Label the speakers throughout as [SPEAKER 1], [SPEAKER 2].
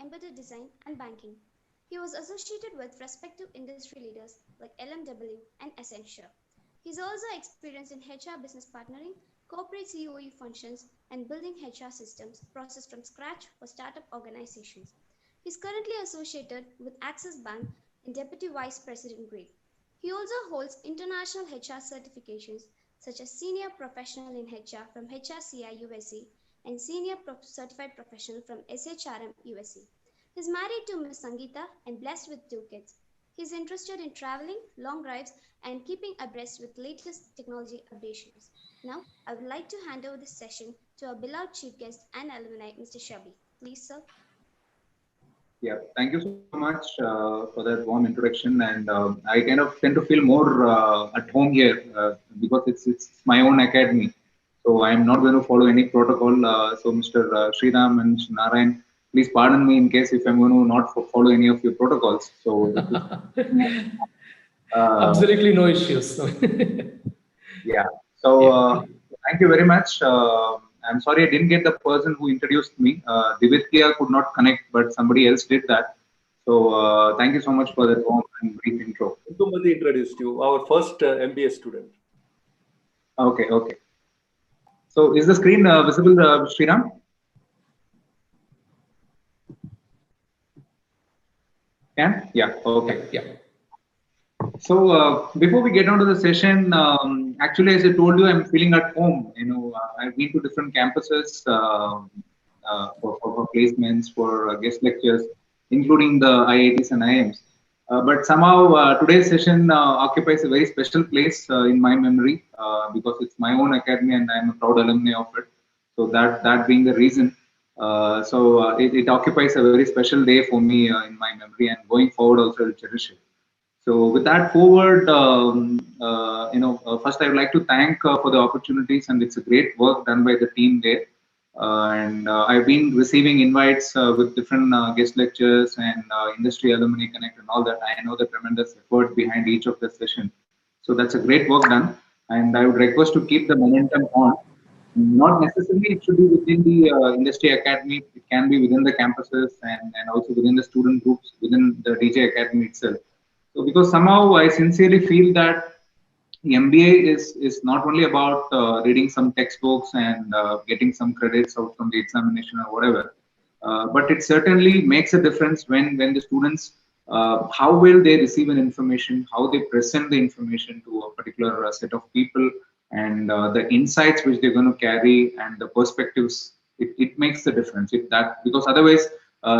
[SPEAKER 1] embedded design, and banking. He was associated with respective industry leaders like LMW and Accenture. He's also experienced in HR business partnering, corporate COE functions, and building HR systems processed from scratch for startup organizations. He's currently associated with Axis Bank in Deputy Vice President grade. He also holds international HR certifications such as Senior Professional in HR from HRCI USA and Senior Certified Professional from SHRM USA. He's married to Ms. Sangeetha and blessed with 2 kids. He's interested in traveling, long drives, and keeping abreast with latest technology updations. Now, I would like to hand over this session to our beloved chief guest and alumni, Mr. Shabeer. Please, sir.
[SPEAKER 2] Yeah, thank you so much for that warm introduction. And I kind of tend to feel more at home here because it's my own academy. So I'm not going to follow any protocol. So Mr. Sriram and Mr. Narayan, please pardon me in case if I'm going to not follow any of your protocols. So this is,
[SPEAKER 3] Absolutely no issues.
[SPEAKER 2] yeah. So thank you very much. I'm sorry I didn't get the person who introduced me. Divitya could not connect, but somebody else did that. So thank you so much for that warm and brief intro.
[SPEAKER 4] Somebody introduced you, our first MBA student.
[SPEAKER 2] Okay, okay. So is the screen visible, Sriram? Yeah, okay.
[SPEAKER 3] Yeah.
[SPEAKER 2] So before we get on to the session, actually, as I told you, I'm feeling at home. I've been to different campuses for placements, for guest lectures, including the IITs and IIMs. But somehow today's session occupies a very special place in my memory because it's my own academy and I'm a proud alumni of it. So that being the reason, it occupies a very special day for me in my memory, and going forward also I'll cherish it. So with that forward, first I would like to thank for the opportunities, and it's a great work done by the team there. And I've been receiving invites with different guest lectures and industry alumni connect and all that. I know the tremendous effort behind each of the session. So that's a great work done. And I would request to keep the momentum on. Not necessarily it should be within the industry academy. It can be within the campuses and also within the student groups within the DJ academy itself. So because somehow I sincerely feel that the MBA is not only about reading some textbooks and getting some credits out from the examination or whatever, but it certainly makes a difference when the students how well they receive an information, how they present the information to a particular set of people, and the insights which they're going to carry and the perspectives. It makes the difference. Because otherwise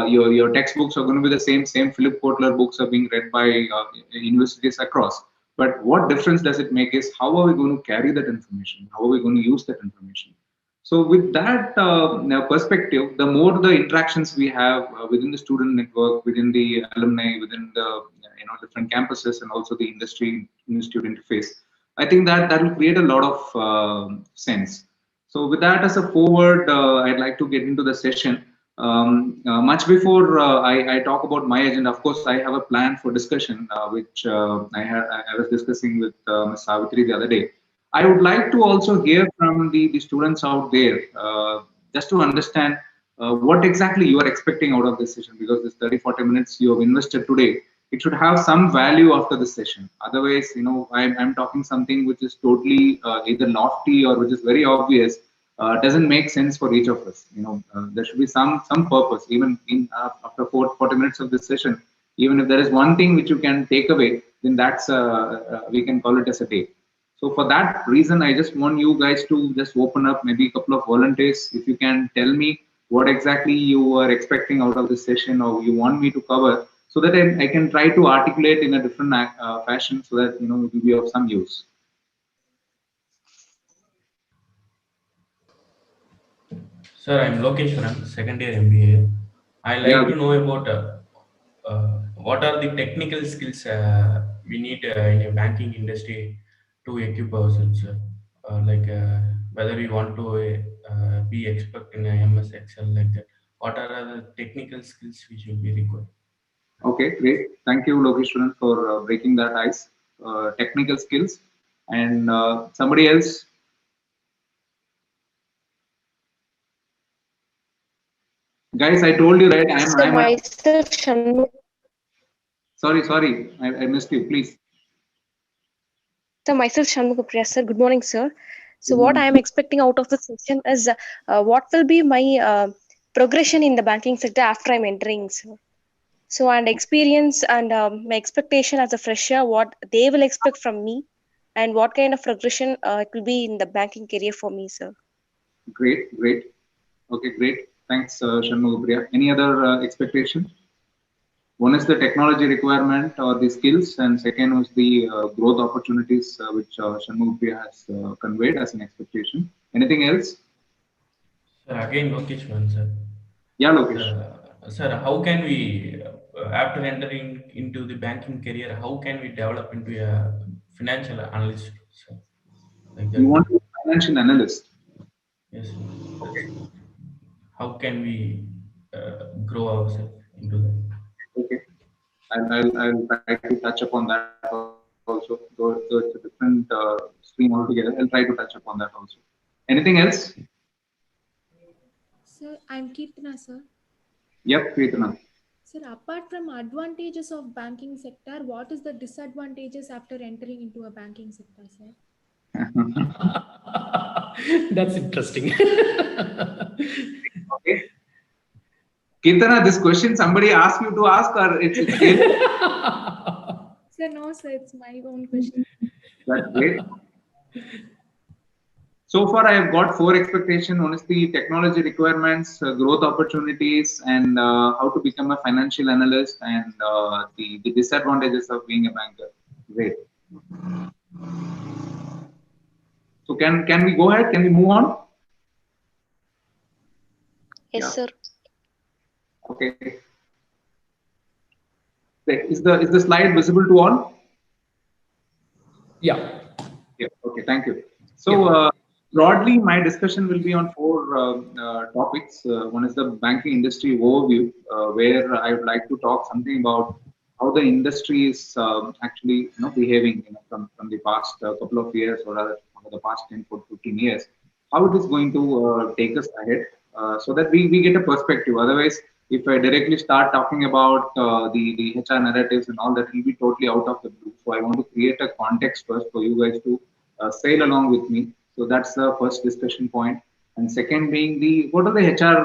[SPEAKER 2] your textbooks are going to be the same Philip Kotler books are being read by universities across. But what difference does it make is how are we going to carry that information? How are we going to use that information? So with that perspective, the more the interactions we have within the student network, within the alumni, within the different campuses, and also the industry institute interface, I think that will create a lot of sense. So with that as a forward, I'd like to get into the session. Much before I talk about my agenda, of course, I have a plan for discussion, which I was discussing with Ms. Savitri the other day. I would like to also hear from the students out there, just to understand what exactly you are expecting out of this session, because this 30-40 minutes you have invested today, it should have some value after this session. Otherwise, I'm talking something which is totally either lofty or which is very obvious. Doesn't make sense for each of us. There should be some purpose, even after 40 minutes of this session. Even if there is one thing which you can take away, then that's we can call it as a day. So for that reason, I just want you guys to just open up, maybe a couple of volunteers. If you can tell me what exactly you are expecting out of this session or you want me to cover, so that I can try to articulate in a different fashion, so that it will be of some use.
[SPEAKER 5] Sir, I'm Lokeshwaran, second year MBA. I like to know about what are the technical skills we need in a banking industry to equip ourselves, whether we want to be expert in MS Excel like that. What are the technical skills which will be required?
[SPEAKER 2] Okay, great. Thank you, Lokeshwaran, for breaking that ice. Technical skills. And somebody else? Guys, I told you, right?
[SPEAKER 6] So myself,
[SPEAKER 2] Sorry. I missed you. Please.
[SPEAKER 6] So myself, Shanmugapriya, sir. Good morning, sir. So
[SPEAKER 2] Good
[SPEAKER 6] what
[SPEAKER 2] morning.
[SPEAKER 6] I am expecting out of the session is what will be my progression in the banking sector after I'm entering, sir. So and experience and my expectation as a fresher, what they will expect from me, and what kind of progression it will be in the banking career for me, sir.
[SPEAKER 2] Great. Okay, great. Thanks, Shanmugapriya. Any other expectation? One is the technology requirement or the skills, and second was the growth opportunities, which Shanmugapriya has conveyed as an expectation. Anything else?
[SPEAKER 5] Sir, again, Lokesh one, sir.
[SPEAKER 2] Yeah, Lokesh.
[SPEAKER 5] Sir, how can we, after entering into the banking career, how can we develop into a financial analyst, sir? Like
[SPEAKER 2] You
[SPEAKER 5] that.
[SPEAKER 2] want to be a financial analyst?
[SPEAKER 5] Yes, sir.
[SPEAKER 2] Okay.
[SPEAKER 5] How can we grow ourselves into that?
[SPEAKER 2] Okay. I'll try to touch upon that also. Though it's a different stream altogether, I'll try to touch upon that also. Anything else?
[SPEAKER 7] Sir, I'm Kirtana, sir.
[SPEAKER 2] Yep, Kirtana.
[SPEAKER 7] Sir, apart from advantages of banking sector, what is the disadvantages after entering into a banking sector, sir?
[SPEAKER 3] That's interesting.
[SPEAKER 2] Okay. Kirtana, this question somebody asked you to ask, or it's really?
[SPEAKER 7] Sir, no, sir, it's my own question.
[SPEAKER 2] That's great. So far, I have got 4 expectations. One is the technology requirements, growth opportunities, and how to become a financial analyst, and the disadvantages of being a banker. Great. So can we go ahead? Can we move on?
[SPEAKER 6] Yes,
[SPEAKER 2] Yeah.
[SPEAKER 6] sir.
[SPEAKER 2] Okay. Is the slide visible to all?
[SPEAKER 3] Yeah.
[SPEAKER 2] Yeah. Okay. Thank you. So broadly, my discussion will be on 4 topics. One is the banking industry overview, where I would like to talk something about how the industry is actually behaving from the past couple of years, or rather over the past 10 to 15 years, how it is going to take us ahead, so that we get a perspective. Otherwise, if I directly start talking about the HR narratives and all that, it will be totally out of the blue. So I want to create a context first for you guys to sail along with me. So that's the first discussion point. And second being the what are the HR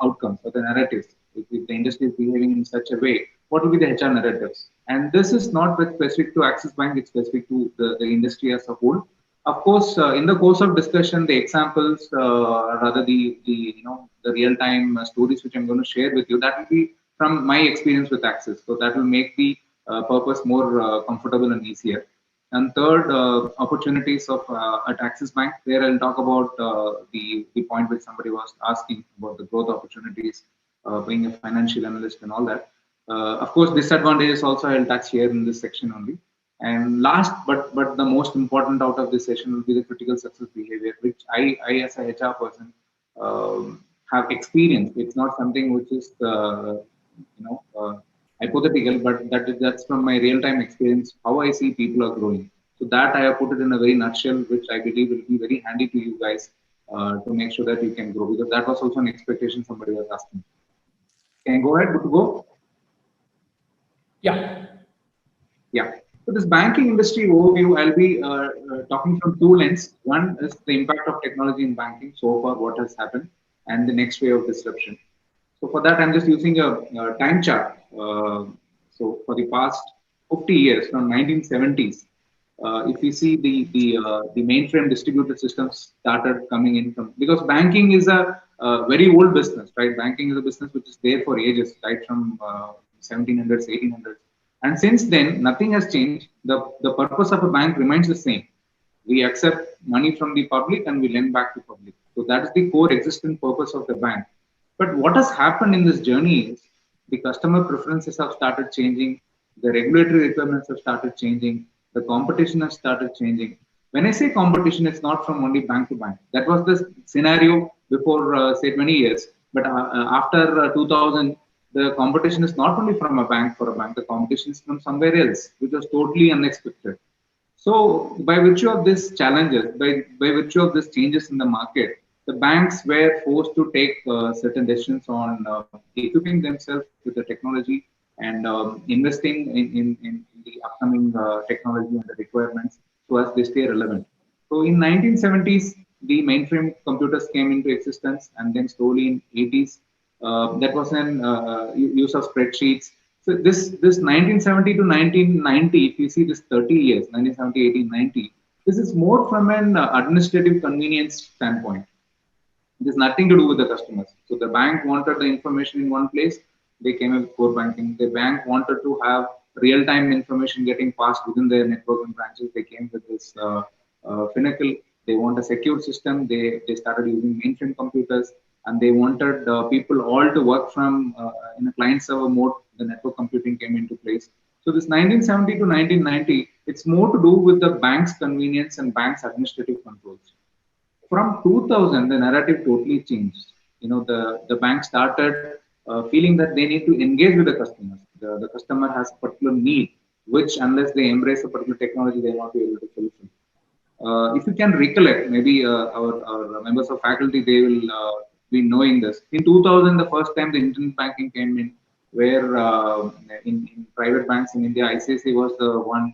[SPEAKER 2] outcomes or the narratives? If the industry is behaving in such a way, what will be the HR narratives? And this is not specific to Axis Bank; it's specific to the industry as a whole. Of course, in the course of discussion, the examples, rather the real time stories which I'm going to share with you, that will be from my experience with Axis. So that will make the purpose more comfortable and easier. And third, opportunities of at Axis Bank. There I'll talk about the point which somebody was asking about the growth opportunities, being a financial analyst and all that. Of course, disadvantages also I'll touch here in this section only. And last, but the most important out of this session will be the critical success behavior, which I as a HR person have experienced. It's not something which is hypothetical, but that's from my real time experience how I see people are growing. So that I have put it in a very nutshell, which I believe will be very handy to you guys to make sure that you can grow, because that was also an expectation somebody was asking. Can I go ahead? Good to go?
[SPEAKER 3] Yeah.
[SPEAKER 2] Yeah. So this banking industry overview, I'll be talking from 2 lenses. One is the impact of technology in banking so far, what has happened, and the next wave of disruption. So for that, I'm just using a time chart. So for the past 50 years, from 1970s, if you see the mainframe distributed systems started coming in from, because banking is a very old business, right? Banking is a business which is there for ages, right, from 1700s, 1800s, and since then nothing has changed. The purpose of a bank remains the same. We accept money from the public and we lend back to public. So that is the core existent purpose of the bank. But what has happened in this journey is the customer preferences have started changing, the regulatory requirements have started changing, the competition has started changing. When I say competition, it's not from only bank to bank. That was the scenario before, say, 20 years. But after 2000, the competition is not only from a bank for a bank, the competition is from somewhere else, which was totally unexpected. So, by virtue of these challenges, by virtue of these changes in the market, the banks were forced to take certain decisions on equipping themselves with the technology and investing in the upcoming technology and the requirements so as they stay relevant. So in 1970s, the mainframe computers came into existence, and then slowly in 80s, that was an use of spreadsheets. So this 1970 to 1990, if you see this 30 years, 1970, 18, 90, this is more from an administrative convenience standpoint. It has nothing to do with the customers. So the bank wanted the information in one place. They came with core banking. The bank wanted to have real-time information getting passed within their network and branches. They came with this Finacle. They want a secure system. They started using mainframe computers, and they wanted people all to work from in a client-server mode. The network computing came into place. So this 1970 to 1990, it's more to do with the bank's convenience and bank's administrative controls. From 2000, the narrative totally changed. The bank started feeling that they need to engage with the customers. The customer has a particular need, which unless they embrace a particular technology, they will not be able to fulfill. If you can recollect, maybe our members of faculty, they will be knowing this. In 2000, the first time the internet banking came in, where in private banks in India, ICICI was the one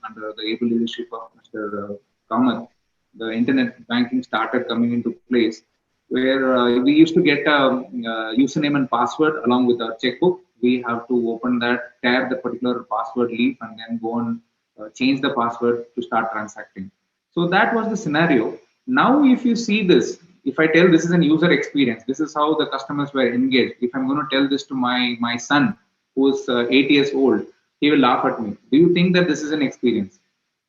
[SPEAKER 2] under the able leadership of Mr. Kamath. The internet banking started coming into place, where we used to get a username and password along with our checkbook. We have to open that, tab the particular password leaf, and then go and change the password to start transacting. So that was the scenario. Now, if you see this, if I tell this is an user experience, this is how the customers were engaged. If I'm going to tell this to my son, who's 8 years old, he will laugh at me. Do you think that this is an experience?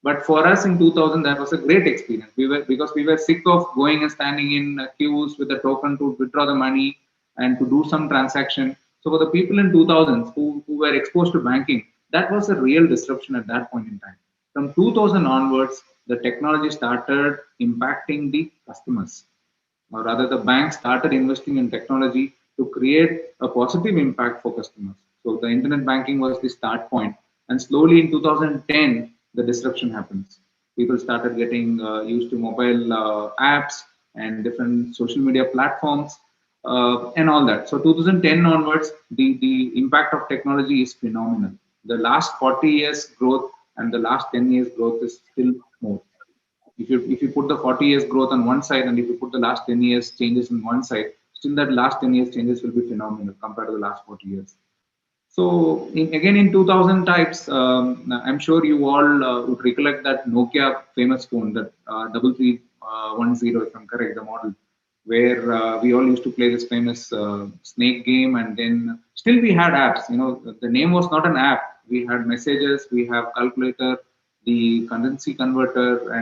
[SPEAKER 2] But for us in 2000, that was a great experience. Because we were sick of going and standing in queues with a token to withdraw the money and to do some transaction. So for the people in 2000s who were exposed to banking, that was a real disruption at that point in time. From 2000 onwards, the technology started impacting the customers, or rather the bank started investing in technology to create a positive impact for customers. So the internet banking was the start point, and slowly in 2010 the disruption happens. People started getting used to mobile apps and different social media platforms and all that. So 2010 onwards, the impact of technology is phenomenal. The last 40 years growth and the last 10 years growth is still more. If you put the 40 years growth on one side, and if you put the last 10 years changes on one side, still that last 10 years changes will be phenomenal compared to the last 40 years. So again in 2000 types, I'm sure you all would recollect that Nokia famous phone, that 3310, if I'm correct, the model, where we all used to play this famous snake game, and then still we had apps. The name was not an app. We had messages, we have calculator, the currency converter,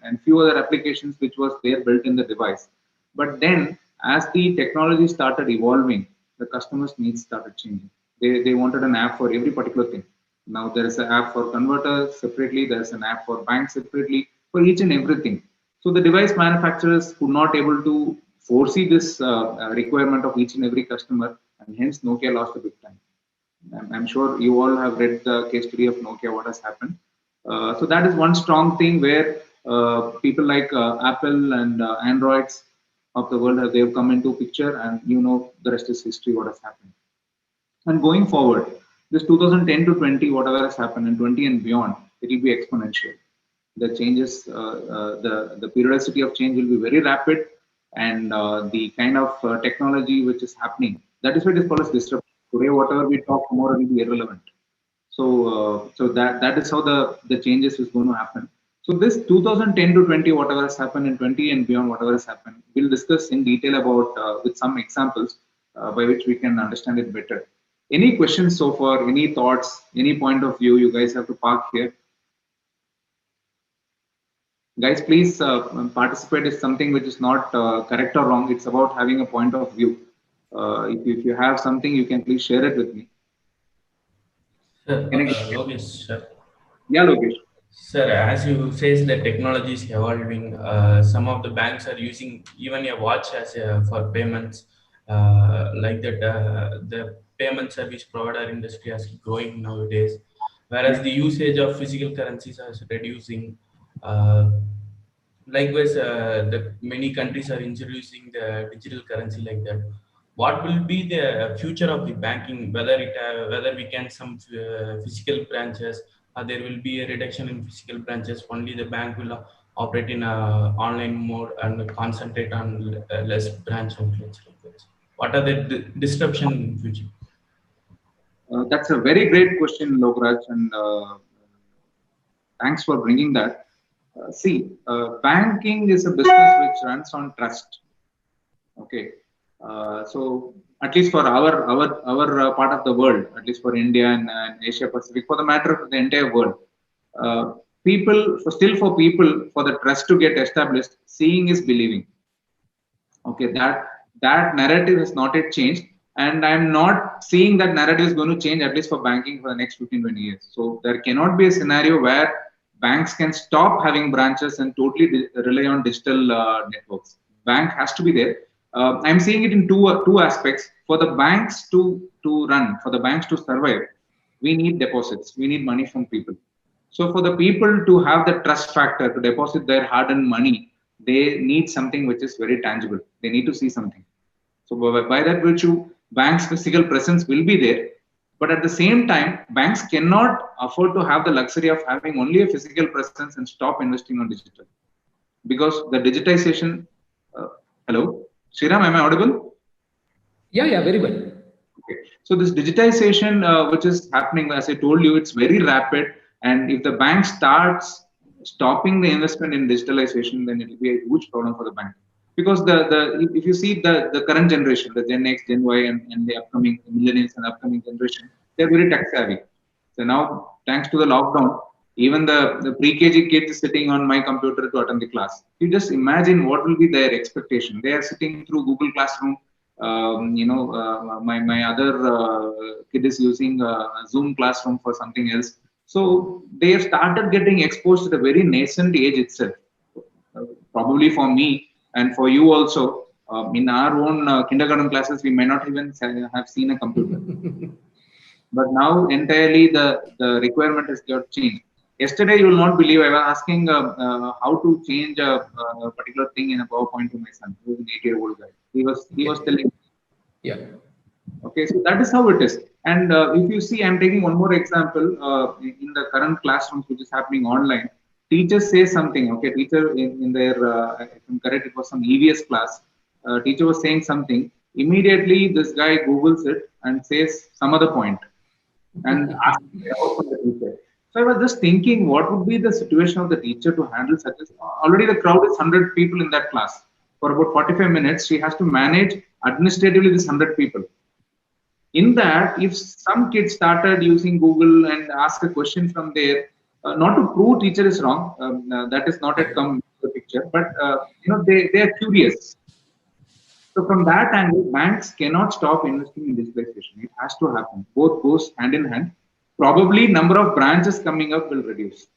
[SPEAKER 2] and few other applications which was there built in the device. But then as the technology started evolving, the customers' needs started changing. They wanted an app for every particular thing. Now there is an app for converters separately, there's an app for banks separately, for each and everything. So the device manufacturers could not able to foresee this requirement of each and every customer, and hence Nokia lost a big time. I'm sure you all have read the case study of Nokia, what has happened. So that is one strong thing where people like Apple and Androids of the world, they've come into picture, and the rest is history, what has happened. And going forward, this 2010 to 20, whatever has happened, and 20 and beyond, it will be exponential. The changes, the periodicity of change will be very rapid, and the kind of technology which is happening, that is why it is called as disruption. Today, whatever we talk, tomorrow will be irrelevant. So that is how the changes is going to happen. So this 2010 to 20, whatever has happened, in 20 and beyond, whatever has happened, we'll discuss in detail about with some examples by which we can understand it better. Any questions so far? Any thoughts? Any point of view? You guys have to park here. Guys, please participate. Is something which is not correct or wrong. It's about having a point of view. If you have something, you can please share it with me.
[SPEAKER 5] Sir, Logesh, sir.
[SPEAKER 2] Yeah, Logesh.
[SPEAKER 5] Sir, as you says, the technology is evolving. Some of the banks are using even a watch as for payments. Like that, the payment service provider industry is growing nowadays, whereas the usage of physical currencies is reducing. Uh, Likewise, the many countries are introducing the digital currency like that. What will be the future of the banking? Whether we can some physical branches, or there will be a reduction in physical branches. Only the bank will operate in a online mode and concentrate on less branch outlets like that. What are the disruption in future?
[SPEAKER 2] That's a very great question, Lograj, and thanks for bringing that. Banking is a business which runs on trust. Okay, so at least for our part of the world, at least for India and Asia Pacific, for the matter of the entire world, uh, for people for the trust to get established, seeing is believing. Okay, that narrative has not yet changed, and I'm not seeing that narrative is going to change, at least for banking, for the next 15-20 years. So there cannot be a scenario where banks can stop having branches and totally rely on digital networks. Bank has to be there. I'm seeing it in two aspects. For the banks to run, for the banks to survive, we need deposits, we need money from people. So for the people to have the trust factor to deposit their hard-earned money, they need something which is very tangible. They need to see something. So by that virtue, banks' physical presence will be there. But at the same time, banks cannot afford to have the luxury of having only a physical presence and stop investing on digital. Because the digitization, hello, Sriram, am I audible?
[SPEAKER 3] Yeah, very well.
[SPEAKER 2] Okay. So this digitization, which is happening, as I told you, it's very rapid. And if the bank starts stopping the investment in digitalization, then it will be a huge problem for the bank. Because if you see the current generation, the Gen X, Gen Y, and the upcoming millennials and upcoming generation, they're very tech savvy. So now, thanks to the lockdown, even the pre-KG kid is sitting on my computer to attend the class. You just imagine what will be their expectation. They are sitting through Google Classroom. My other kid is using Zoom Classroom for something else. So they have started getting exposed at a very nascent age itself. Probably for me and for you also, in our own kindergarten classes, we may not even have seen a computer. But now entirely the requirement has got changed. Yesterday, you will not believe, I was asking how to change a particular thing in a PowerPoint to my son, who is an 8-year-old guy. He was telling.
[SPEAKER 3] Yeah.
[SPEAKER 2] Okay, so that is how it is. And if you see, I'm taking one more example in the current classrooms, which is happening online. Teachers say something. Okay, teacher in their, if I'm correct, it was some EVS class. Teacher was saying something. Immediately, this guy Googles it and says some other point and ask help from the teacher. So I was just thinking, what would be the situation of the teacher to handle such as already the crowd is 100 people in that class. For about 45 minutes, she has to manage administratively this 100 people. In that, if some kids started using Google and ask a question from there, not to prove teacher is wrong, that is not yet come into the picture, but they are curious. So from that angle, banks cannot stop investing in digitalization. It has to happen. Both goes hand in hand. Probably number of branches coming up will reduce.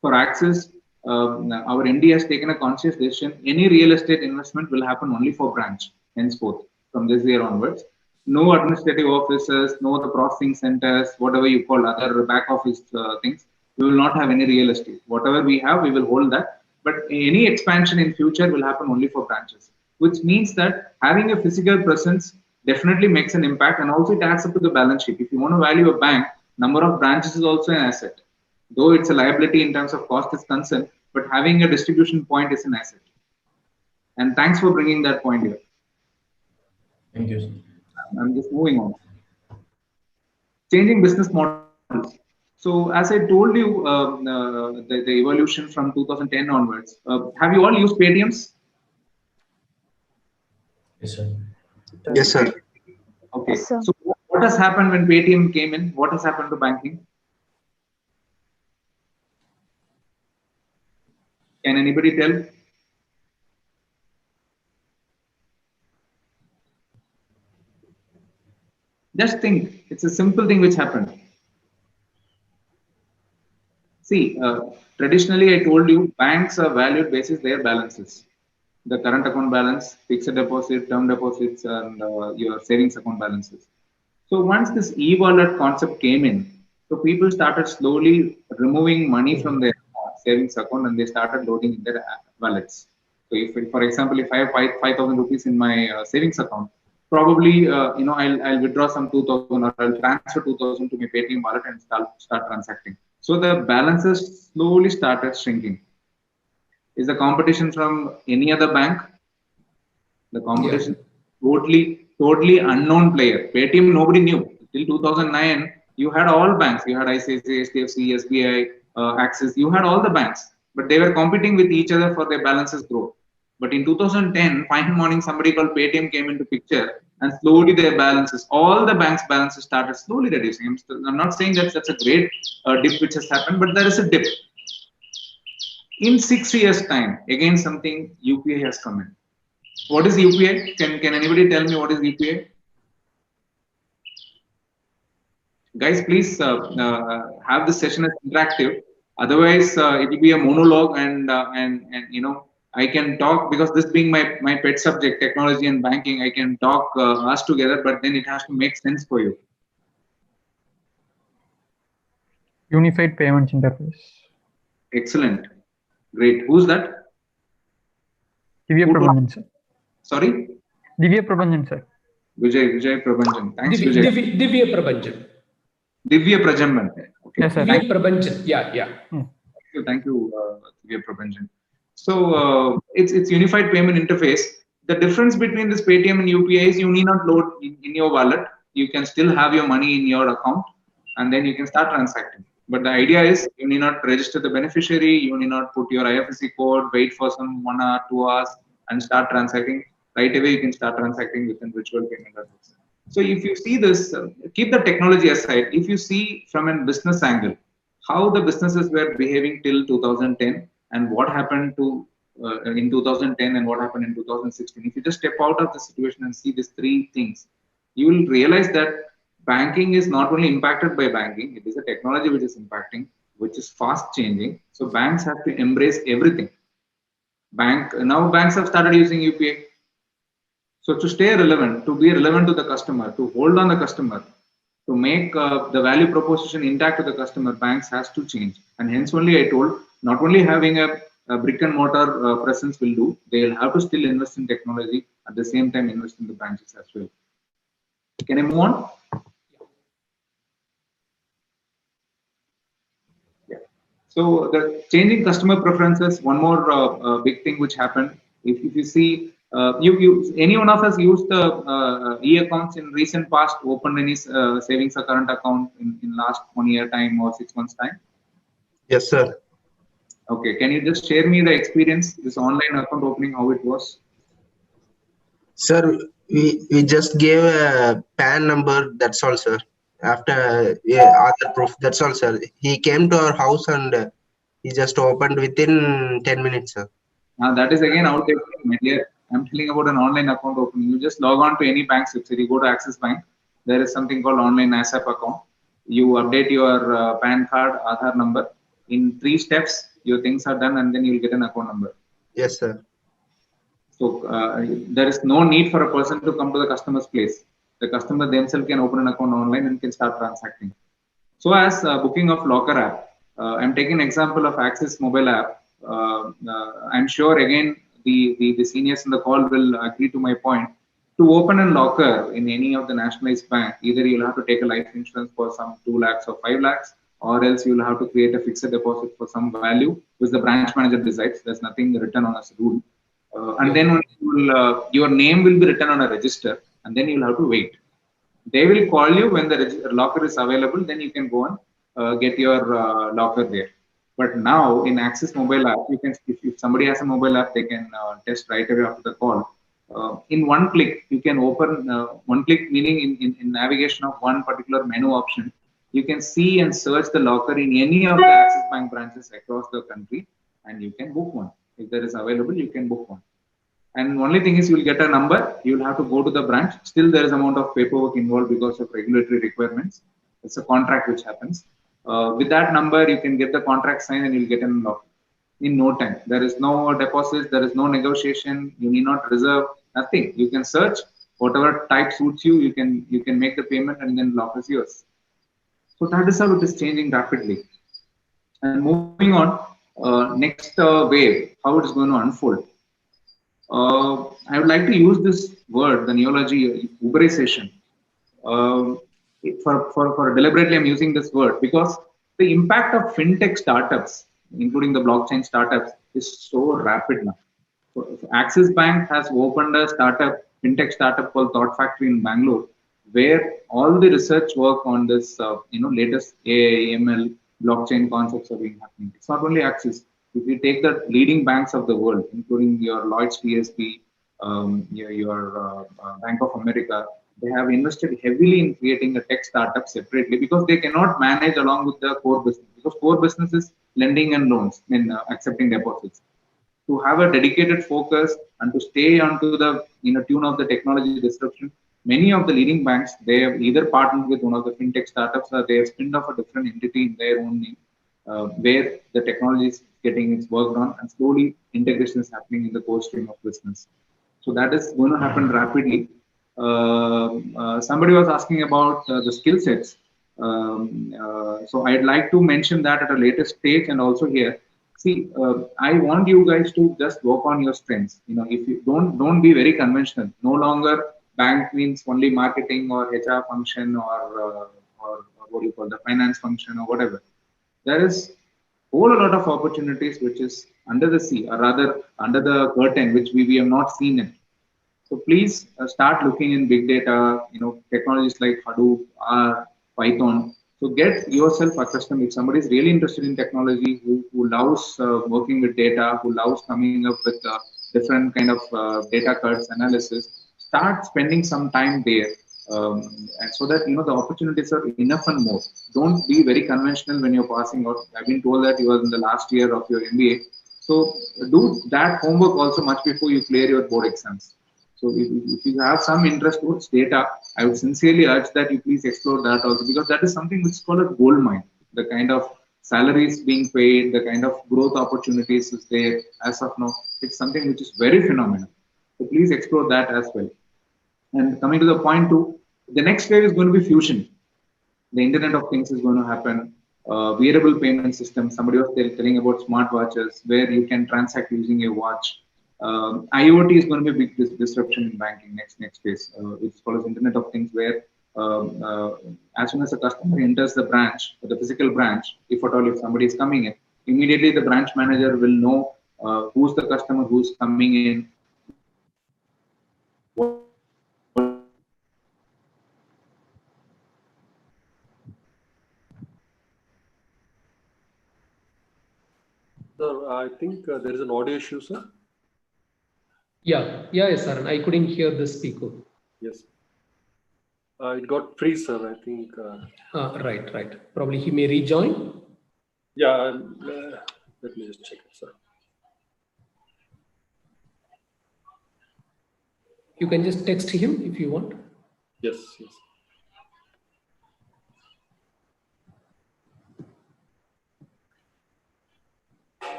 [SPEAKER 2] For access, our ND has taken a conscious decision. Any real estate investment will happen only for branch, henceforth, from this year onwards. No administrative offices, no the processing centers, whatever you call other back office things. We will not have any real estate. Whatever we have, we will hold that. But any expansion in future will happen only for branches, which means that having a physical presence definitely makes an impact, and also it adds up to the balance sheet. If you want to value a bank, number of branches is also an asset. Though it's a liability in terms of cost is concerned, but having a distribution point is an asset. And thanks for bringing that point here.
[SPEAKER 5] Thank you, sir.
[SPEAKER 2] I'm just moving on. Changing business models. So as I told you, the evolution from 2010 onwards, have you all used Paytms?
[SPEAKER 5] Yes, sir.
[SPEAKER 8] Yes, sir.
[SPEAKER 2] Okay.
[SPEAKER 6] Yes, sir.
[SPEAKER 2] So what has happened when Paytm came in? What has happened to banking? Can anybody tell? Just think, it's a simple thing which happened. See, traditionally I told you banks are valued basis their balances. The current account balance, fixed deposit, term deposits, and your savings account balances. So once this e-wallet concept came in, so people started slowly removing money from their savings account and they started loading in their wallets. So if for example, if I have 5,000 rupees in my savings account, probably I'll withdraw some 2,000 or I'll transfer 2,000 to my Paytm wallet and start transacting. So the balances slowly started shrinking. Is the competition from any other bank? The competition totally unknown player. Paytm nobody knew till 2009. You had all banks. You had ICICI, HDFC, SBI, Axis. You had all the banks, but they were competing with each other for their balances growth. But in 2010, fine morning, somebody called Paytm came into picture, and slowly their balances, all the banks' balances started slowly reducing. I'm not saying that that's a great dip which has happened, but there is a dip. In 6 years' time, again something UPI has come in. What is UPI? Can anybody tell me what is UPI? Guys, please have this session as interactive. Otherwise, it will be a monologue, and I can talk, because this being my pet subject, technology and banking, I can talk us together, but then it has to make sense for you.
[SPEAKER 8] Unified Payments Interface.
[SPEAKER 2] Excellent. Great. Who's that?
[SPEAKER 8] Divya Prabhanjan, sir.
[SPEAKER 2] Sorry?
[SPEAKER 8] Divya Prabhanjan, sir.
[SPEAKER 2] Vijay Prabhanjan. Thanks, Vijay.
[SPEAKER 3] Divya Prabhanjan.
[SPEAKER 2] Divya Prabhanjan. Okay.
[SPEAKER 8] Yes, sir.
[SPEAKER 3] Divya Prabhanjan. Yeah.
[SPEAKER 2] Thank you, Divya Prabhanjan. So it's unified payment interface. The difference between this Paytm and UPI is you need not load in your wallet. You can still have your money in your account, and then you can start transacting. But the idea is you need not register the beneficiary. You need not put your IFSC code, wait for some 1 hour, 2 hours, and start transacting. Right away, you can start transacting within virtual payment address. So if you see this, keep the technology aside. If you see from a business angle, how the businesses were behaving till 2010 and what happened to in 2010 and what happened in 2016. If you just step out of the situation and see these three things, you will realize that banking is not only impacted by banking, it is a technology which is impacting, which is fast changing. So banks have to embrace everything. Now banks have started using UPI. So to stay relevant, to be relevant to the customer, to hold on the customer, to make the value proposition intact to the customer, banks has to change. And hence only I told, not only having a brick and mortar presence will do, they'll have to still invest in technology, at the same time invest in the branches as well. Can I move on? Yeah. So the changing customer preferences, one more big thing which happened. If you see, any one of us used the e-accounts in recent past, opened any savings or current account in last 1 year time or 6 months time?
[SPEAKER 9] Yes, sir.
[SPEAKER 2] Okay, can you just share me the experience, this online account opening, how it was?
[SPEAKER 9] Sir, we just gave a PAN number, that's all, sir. After other proof, that's all, sir. He came to our house and he just opened within 10 minutes, sir.
[SPEAKER 2] Now that is again outdated, my dear. I'm telling about an online account opening. You just log on to any bank's website. You go to Axis Bank. There is something called online ASAP account. You update your PAN card, Aadhaar number. In 3 steps, your things are done, and then you'll get an account number.
[SPEAKER 9] Yes, sir.
[SPEAKER 2] So there is no need for a person to come to the customer's place. The customer themselves can open an account online and can start transacting. So as booking of locker app, I'm taking an example of Axis mobile app. I'm sure again the seniors in the call will agree to my point. To open a locker in any of the nationalized bank, either you'll have to take a life insurance for some 2 lakhs or 5 lakhs, or else you'll have to create a fixed deposit for some value, which the branch manager decides. There's nothing written on as rule. And then your name will be written on a register, and then you'll have to wait. They will call you when the locker is available. Then you can go and get your locker there. But now in Axis mobile app, you can, if somebody has a mobile app, they can test right away after the call. In one click, you can open one click, meaning in navigation of one particular menu option, you can see and search the locker in any of the Axis Bank branches across the country, and you can book one. If there is available, you can book one. And only thing is, you'll get a number. You'll have to go to the branch. Still, there is amount of paperwork involved because of regulatory requirements. It's a contract which happens. With that number, you can get the contract signed and you'll get an locker in no time. There is no deposits. There is no negotiation. You need not reserve nothing. You can search whatever type suits you. You can make the payment and then lock is yours. So that is how it is changing rapidly. And moving on, next wave, how it is going to unfold. I would like to use this word, the neology, Uberization. Um, for deliberately, I'm using this word because the impact of fintech startups, including the blockchain startups, is so rapid now. So Axis Bank has opened a fintech startup called Thought Factory in Bangalore, where all the research work on this, latest AI, ML, blockchain concepts are being happening. It's not only Axis. If you take the leading banks of the world, including your Lloyd's TSB, your Bank of America, they have invested heavily in creating a tech startup separately because they cannot manage along with the core business. Because core business is lending and loans, accepting deposits. To have a dedicated focus and to stay onto the tune of the technology disruption. Many of the leading banks, they have either partnered with one of the fintech startups or they have spinned off a different entity in their own name, where the technology is getting its work on and slowly integration is happening in the core stream of business. So that is going to happen rapidly. Somebody was asking about the skill sets. So I'd like to mention that at a later stage and also here. See, I want you guys to just work on your strengths. If you don't be very conventional. No longer bank means only marketing or HR function or what do you call the finance function or whatever. There is whole lot of opportunities which is under the sea or rather under the curtain which we have not seen it. So please start looking in big data, technologies like Hadoop, R, Python. So get yourself accustomed. If somebody is really interested in technology, who loves working with data, who loves coming up with different kind of data cuts analysis, start spending some time there. And so that the opportunities are enough and more. Don't be very conventional when you're passing out. I've been told that you are in the last year of your MBA, so do that homework also much before you clear your board exams. So if you have some interest towards data, I would sincerely urge that you please explore that also because that is something which is called a gold mine. The kind of salaries being paid, the kind of growth opportunities is there as of now. It's something which is very phenomenal. So please explore that as well. And coming to the point two, the next wave is going to be fusion. The Internet of Things is going to happen. Wearable payment system. Somebody was telling about smartwatches where you can transact using a watch. IoT is going to be a big disruption in banking next phase. It's called as Internet of Things, where as soon as a customer enters the branch, the physical branch, if at all if somebody is coming in, immediately the branch manager will know who's the customer who's coming in,
[SPEAKER 4] Sir, I think there is an audio issue, sir.
[SPEAKER 3] Yeah, sir. I couldn't hear the speaker.
[SPEAKER 4] Yes. It got freeze, sir. I think.
[SPEAKER 3] Right. Probably he may rejoin.
[SPEAKER 4] Yeah. Let me just check it, sir.
[SPEAKER 3] You can just text him if you want.
[SPEAKER 4] Yes.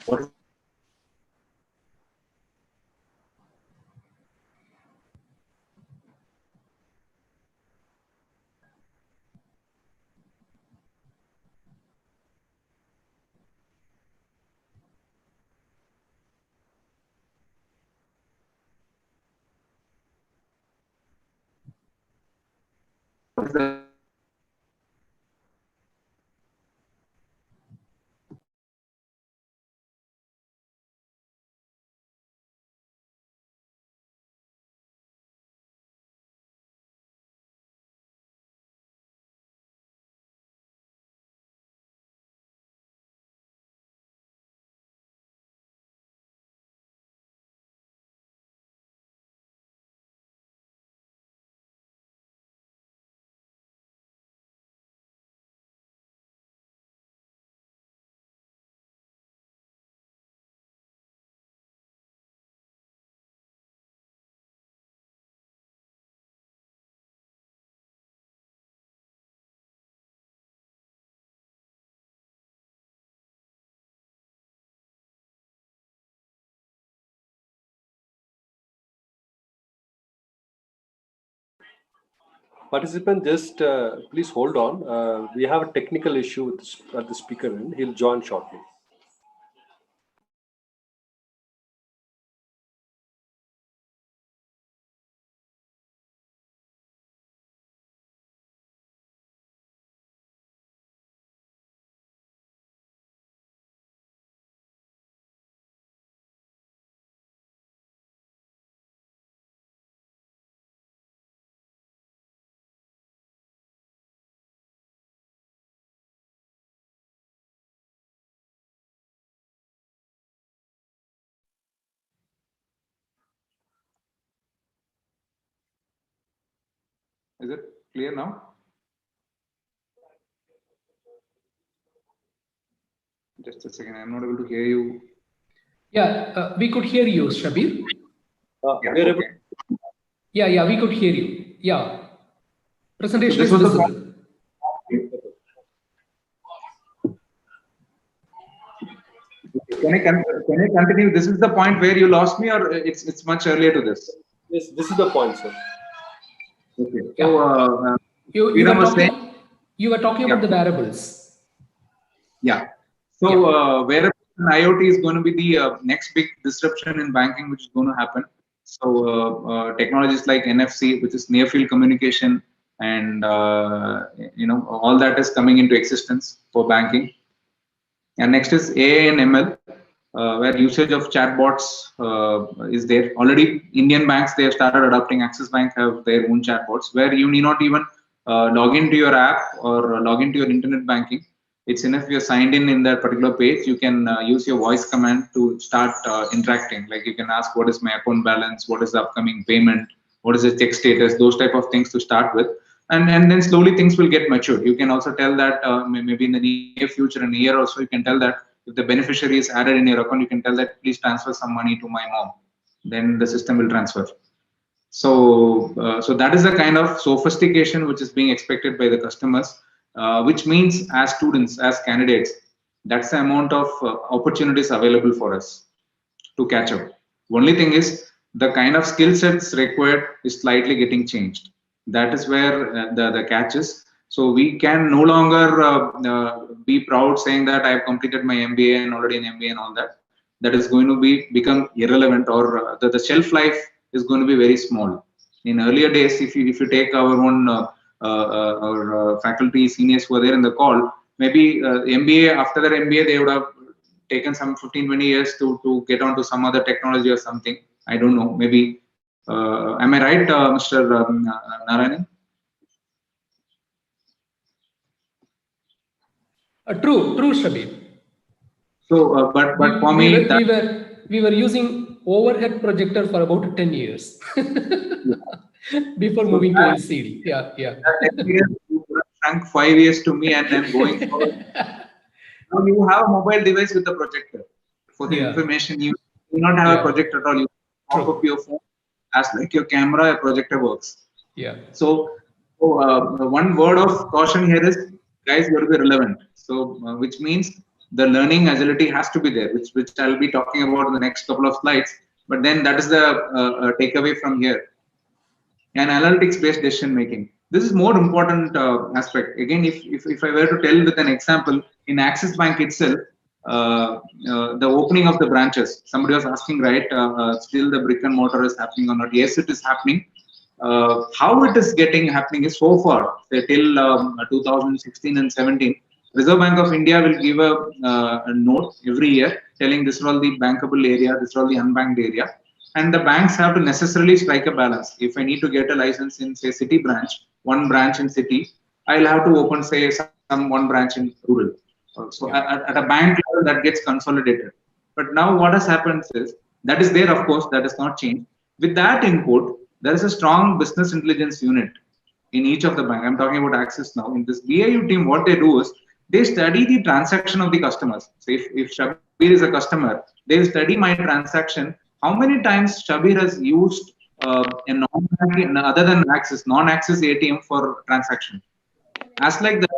[SPEAKER 4] What
[SPEAKER 2] is the
[SPEAKER 4] Participant, just please hold on. We have a technical issue with at the speaker end. He'll join shortly.
[SPEAKER 2] Is it clear now? Just a second, I'm not able to hear you.
[SPEAKER 3] Yeah, we could hear you, Shabeer.
[SPEAKER 2] Yeah, okay.
[SPEAKER 3] Yeah, we could hear you. Yeah. Presentation
[SPEAKER 2] So
[SPEAKER 3] is visible.
[SPEAKER 2] Can I continue? This is the point where you lost me, or it's much earlier to this?
[SPEAKER 4] Yes, this is the point, sir.
[SPEAKER 2] Okay.
[SPEAKER 3] Yeah.
[SPEAKER 2] So
[SPEAKER 3] you were talking about the variables.
[SPEAKER 2] Yeah. So wearable and IoT is going to be the next big disruption in banking, which is going to happen. So technologies like NFC, which is near field communication, and all that is coming into existence for banking. And next is AI and ML, where usage of chatbots is there. Already, Indian banks, they have started adopting. Axis Bank have their own chatbots, where you need not even log into your app or log into your internet banking. It's enough you're signed in that particular page. You can use your voice command to start interacting. Like you can ask, what is my account balance? What is the upcoming payment? What is the check status? Those type of things to start with. And then slowly things will get matured. You can also tell that maybe in the near future, in a year or so, you can tell that if the beneficiary is added in your account, you can tell that please transfer some money to my mom. Then the system will transfer. So that is the kind of sophistication which is being expected by the customers, which means as students, as candidates, that's the amount of opportunities available for us to catch up. Only thing is the kind of skill sets required is slightly getting changed. That is where the catch is. So we can no longer be proud saying that I have completed my MBA and already an MBA and all that. That is going to become irrelevant, or the shelf life is going to be very small. In earlier days, if you take our own our faculty seniors who were there in the call, maybe MBA, after their MBA they would have taken some 15-20 years to get onto some other technology or something. I don't know. Maybe am I right, Mr. Narayanan?
[SPEAKER 3] True, Shabeer.
[SPEAKER 2] So, but for me,
[SPEAKER 3] we were using overhead projector for about 10 years before moving to LCD. Yeah.
[SPEAKER 2] That 10 years shrunk 5 years to me, and then going forward. Now you have a mobile device with a projector for the information. You do not have a projector at all. You pop up your phone, as like your camera, a projector works.
[SPEAKER 3] Yeah.
[SPEAKER 2] So one word of caution here is, guys, you have to be relevant. So which means the learning agility has to be there, which I'll be talking about in the next couple of slides. But then that is the takeaway from here. And analytics based decision making, this is more important aspect. Again, if I were to tell with an example, in Axis Bank itself, the opening of the branches, somebody was asking, right, still the brick and mortar is happening or not? Yes, it is happening. How it is happening is, so far, say till 2016 and 17, Reserve Bank of India will give a note every year telling this is all the bankable area, this is all the unbanked area, and the banks have to necessarily strike a balance. If I need to get a license in, say, city branch, one branch in city, I'll have to open, say, some one branch in rural. So at a bank level, that gets consolidated. But now what has happened is, that is there, of course, that is not changed. With that input, there is a strong business intelligence unit in each of the bank. I'm talking about Axis now. In this BAU team, what they do is they study the transaction of the customers. So if Shabeer is a customer, they study my transaction. How many times Shabeer has used a non-banking, other than Axis, non-Axis ATM for transaction? As like the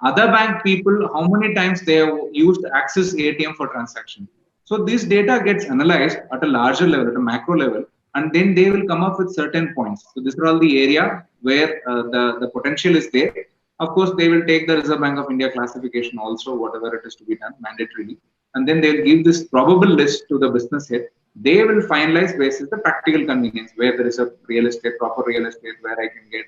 [SPEAKER 2] other bank people, how many times they have used Axis ATM for transaction? So this data gets analyzed at a larger level, at a macro level, and then they will come up with certain points. So this is all the area where the potential is there. Of course, they will take the Reserve Bank of India classification also, whatever it is to be done mandatorily, and then they will give this probable list to the business head. They will finalize basis the practical convenience, where there is a real estate, proper real estate, where I can get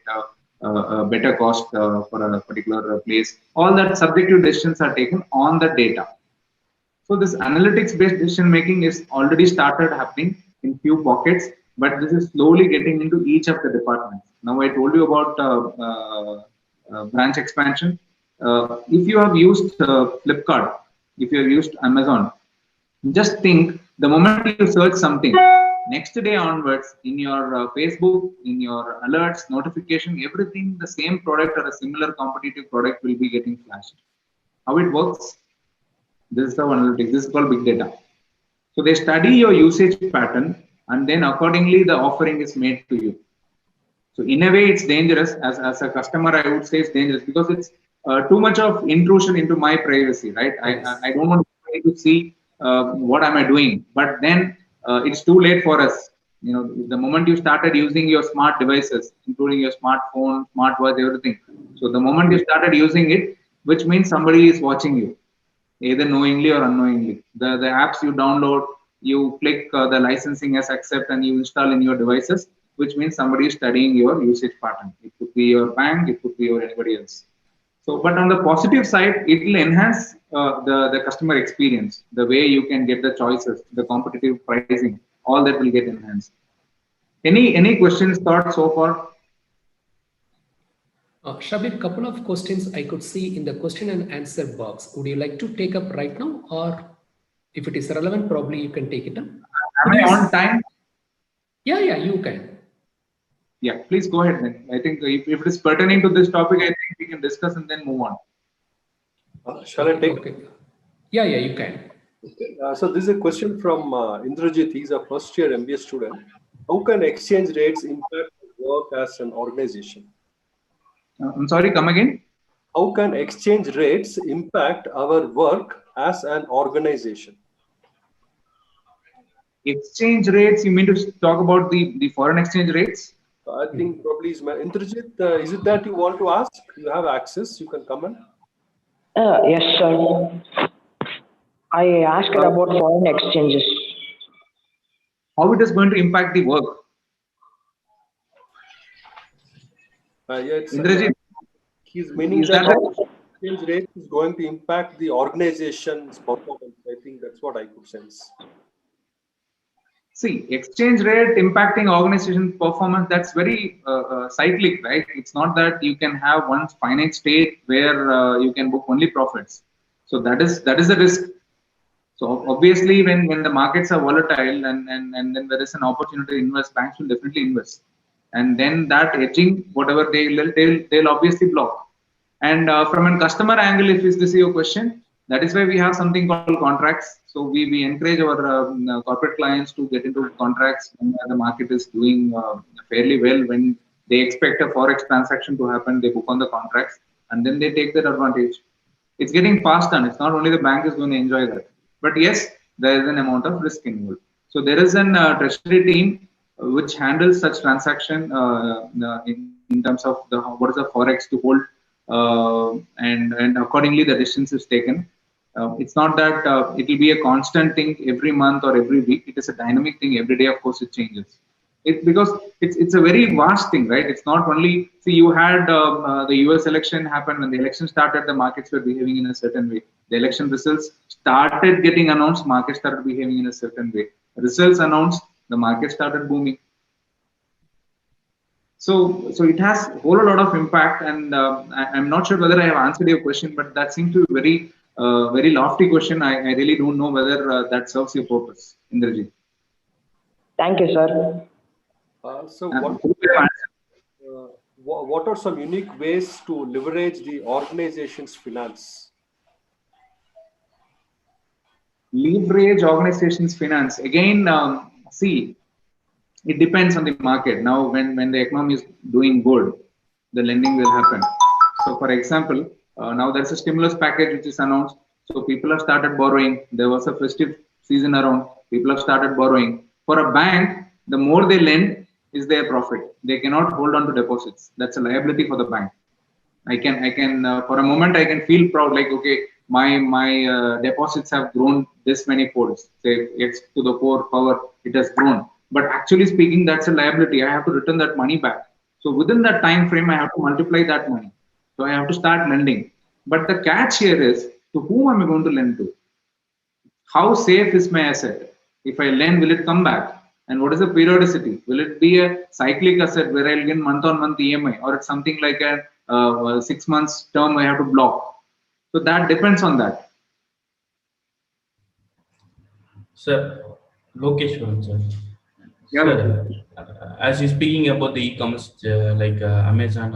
[SPEAKER 2] a better cost for a particular place. All that subjective decisions are taken on the data. So this analytics-based decision making is already started happening in few pockets, but this is slowly getting into each of the departments. Now I told you about branch expansion. If you have used Flipkart, if you have used Amazon, just think the moment you search something, next day onwards, in your Facebook, in your alerts, notification, everything, the same product or a similar competitive product will be getting flashed. How it works? This is how analytics. This is called big data. So they study your usage pattern, and then accordingly the offering is made to you. So in a way, it's dangerous. As a customer, I would say it's dangerous because it's too much of intrusion into my privacy, right? I don't want to see what am I doing. But then it's too late for us. You know, the moment you started using your smart devices, including your smartphone, smartwatch, everything. So the moment you started using it, which means somebody is watching you, either knowingly or unknowingly. The apps you download, you click the licensing as accept and you install in your devices, which means somebody is studying your usage pattern. It could be your bank, it could be your anybody else. So, but on the positive side, it will enhance the customer experience, the way you can get the choices, the competitive pricing, all that will get enhanced. Any questions, thoughts so far?
[SPEAKER 3] Shabeer, couple of questions I could see in the question and answer box. Would you like to take up right now, or if it is relevant, probably you can take it up?
[SPEAKER 2] Am I on time?
[SPEAKER 3] Yeah, you can.
[SPEAKER 2] Yeah, please go ahead then. I think if it is pertaining to this topic, I think we can discuss and then move on.
[SPEAKER 4] Shall I take?
[SPEAKER 3] Okay. Yeah, you can.
[SPEAKER 4] Okay. So this is a question from Indrajit. He's a first year MBA student. How can exchange rates impact work as an organization?
[SPEAKER 2] I'm sorry, come again.
[SPEAKER 4] How can exchange rates impact our work as an organization?
[SPEAKER 2] Exchange rates, you mean to talk about the foreign exchange rates?
[SPEAKER 4] I think probably is Indrajit, is it that you want to ask? You have access, you can comment.
[SPEAKER 10] Yes, sir. I asked about foreign exchanges.
[SPEAKER 2] How it is going to impact the work?
[SPEAKER 4] Indrajit, he's meaning that exchange rate is going to impact the organization's performance. I think that's what I could sense.
[SPEAKER 2] See, exchange rate impacting organization performance, that's very cyclic, right? It's not that you can have one finite state where you can book only profits. So that is the risk. So obviously, when the markets are volatile and then there is an opportunity to invest, banks will definitely invest. And then that hedging, whatever they'll obviously block. And from a customer angle, if this is your question, that is why we have something called contracts. So we encourage our corporate clients to get into contracts when the market is doing fairly well. When they expect a forex transaction to happen, they book on the contracts and then they take that advantage. It's getting passed on. It's not only the bank is going to enjoy that, but yes, there is an amount of risk involved. So there is an treasury team which handles such transaction in terms of what is the forex to hold. And accordingly the decisions is taken. It's not that it will be a constant thing every month or every week. It is a dynamic thing every day. Of course, it changes. Because it's a very vast thing, right? It's not only, see, you had the US election happen. When the election started, the markets were behaving in a certain way. The election results started getting announced, markets started behaving in a certain way. Results announced, the market started booming. So it has a whole lot of impact, and I'm not sure whether I have answered your question, but that seems to be very lofty question. I really don't know whether that serves your purpose, Indrajit.
[SPEAKER 10] Thank you, sir.
[SPEAKER 4] So what are some unique ways to leverage the organization's finance?
[SPEAKER 2] Leverage organization's finance. Again, see, it depends on the market. Now, when the economy is doing good, the lending will happen. So, for example, now there's a stimulus package which is announced. So people have started borrowing. There was a festive season around. People have started borrowing. For a bank, The more they lend is their profit. They cannot hold on to deposits. That's a liability for the bank. I can for a moment I can feel proud, like, okay, my deposits have grown this many folds, say x to the 4 power, it has grown. But actually speaking, that's a liability. I have to return that money back. So within that time frame, I have to multiply that money. So I have to start lending. But the catch here is, to whom am I going to lend to? How safe is my asset? If I lend, will it come back? And what is the periodicity? Will it be a cyclic asset where I'll get month on month EMI, or it's something like a 6 months term I have to block? So that depends on that.
[SPEAKER 5] Sir, Lokeshwaran, sir.
[SPEAKER 2] Yeah,
[SPEAKER 5] Sir, as you're speaking about the e-commerce like Amazon,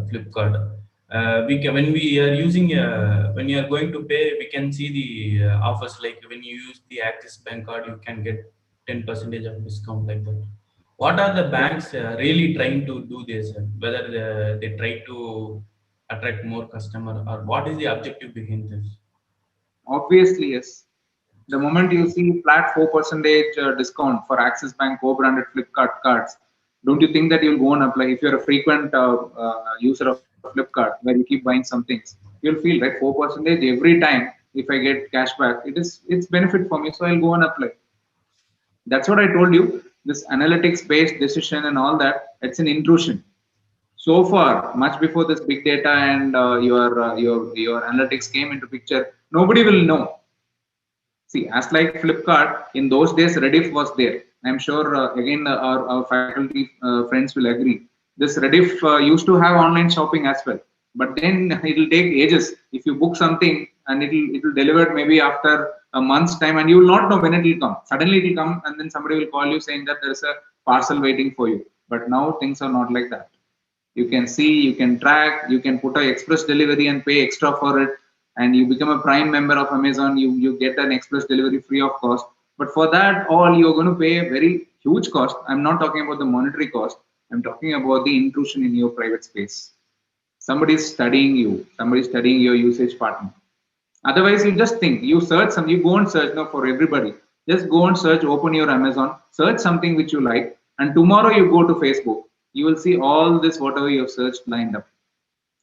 [SPEAKER 5] Flipkart, when we are using when you are going to pay, we can see the offers, like when you use the Axis Bank card, you can get 10% of discount like that. What are the banks really trying to do this? Whether they try to attract more customer, or what is the objective behind this?
[SPEAKER 2] obviously, yes. The moment you see flat 4% discount for Axis Bank co-branded Flipkart cards, don't you think that you'll go and apply? If you're a frequent user of Flipkart, where you keep buying some things, you'll feel, right, 4% every time. If I get cashback, it's benefit for me, so I'll go and apply. That's what I told you. This analytics based decision and all that, it's an intrusion. So far, much before this big data and your analytics came into picture, nobody will know. See, as like Flipkart, in those days, Rediff was there. I'm sure, again, our faculty friends will agree. This Rediff used to have online shopping as well. But then it will take ages. If you book something and it will deliver maybe after a month's time, and you will not know when it will come. Suddenly it will come, and then somebody will call you saying that there is a parcel waiting for you. But now things are not like that. You can see, you can track, you can put an express delivery and pay extra for it, and you become a prime member of Amazon. You get an express delivery free of cost. But for that all, you're going to pay a very huge cost. I'm not talking about the monetary cost. I'm talking about the intrusion in your private space. Somebody is studying you. Somebody is studying your usage pattern. Otherwise, you just think, you search some, you go and search now for everybody. Just go and search, open your Amazon, search something which you like, and tomorrow you go to Facebook. You will see all this, whatever you have searched, lined up.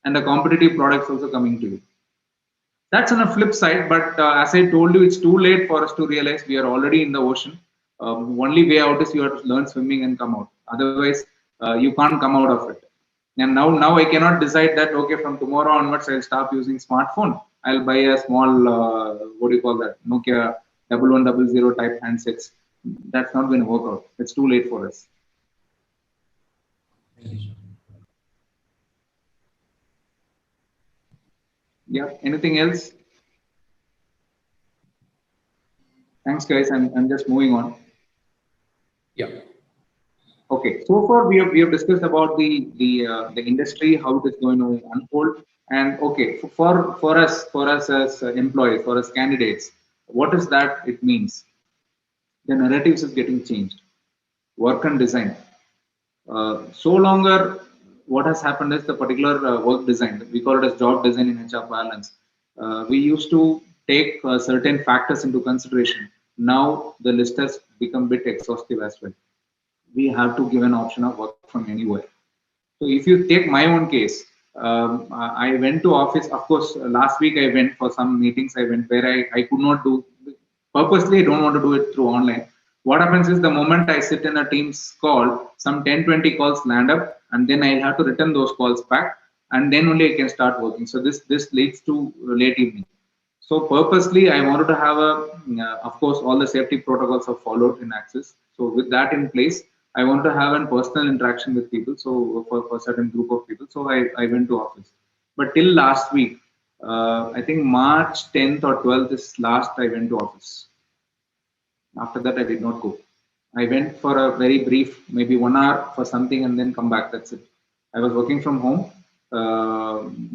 [SPEAKER 2] And the competitive products also coming to you. That's on a flip side, but as I told you, it's too late for us to realize we are already in the ocean. Only way out is you have to learn swimming and come out. Otherwise, you can't come out of it. And now I cannot decide that, okay, from tomorrow onwards I'll stop using smartphone. I'll buy a small what do you call that, Nokia 1100 type handsets. That's not going to work out. It's too late for us. Yeah. Anything else? Thanks, guys. I'm just moving on.
[SPEAKER 3] Yeah.
[SPEAKER 2] Okay. So far, we have discussed about the industry, how it is going to unfold, and okay, for us as employees, for us candidates, what is that it means? The narratives is getting changed. Work and design. So longer, what has happened is the particular work design, we call it as job design in HR parlance. We used to take certain factors into consideration. Now the list has become a bit exhaustive as well. We have to give an option of work from anywhere. So if you take my own case, I went to office. Of course, last week I went for some meetings. I went where I could not do, purposely I don't want to do it through online. What happens is, the moment I sit in a Teams call, some 10-20 calls land up, and then I'll have to return those calls back, and then only I can start working. So this leads to late evening. So purposely, I wanted to have of course, all the safety protocols are followed in Access. So with that in place, I want to have a personal interaction with people. So for a certain group of people, so I went to office. But till last week, I think March 10th or 12th is last I went to office. After that, I did not go. I went for a very brief, maybe 1 hour for something, and then come back. That's it. I was working from home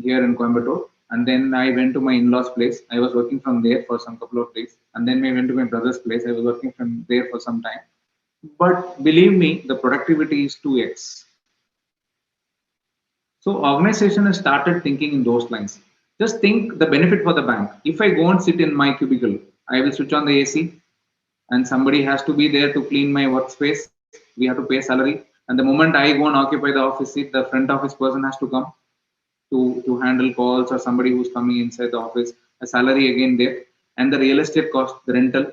[SPEAKER 2] here in Coimbatore, and then I went to my in-laws' place. I was working from there for some couple of days, and then I went to my brother's place. I was working from there for some time. But believe me, the productivity is 2x. So organization has started thinking in those lines. Just think the benefit for the bank. If I go and sit in my cubicle, I will switch on the AC, and somebody has to be there to clean my workspace. we have to pay salary. And the moment I go and occupy the office seat, the front office person has to come to handle calls or somebody who's coming inside the office. A salary again there, and the real estate cost, the rental.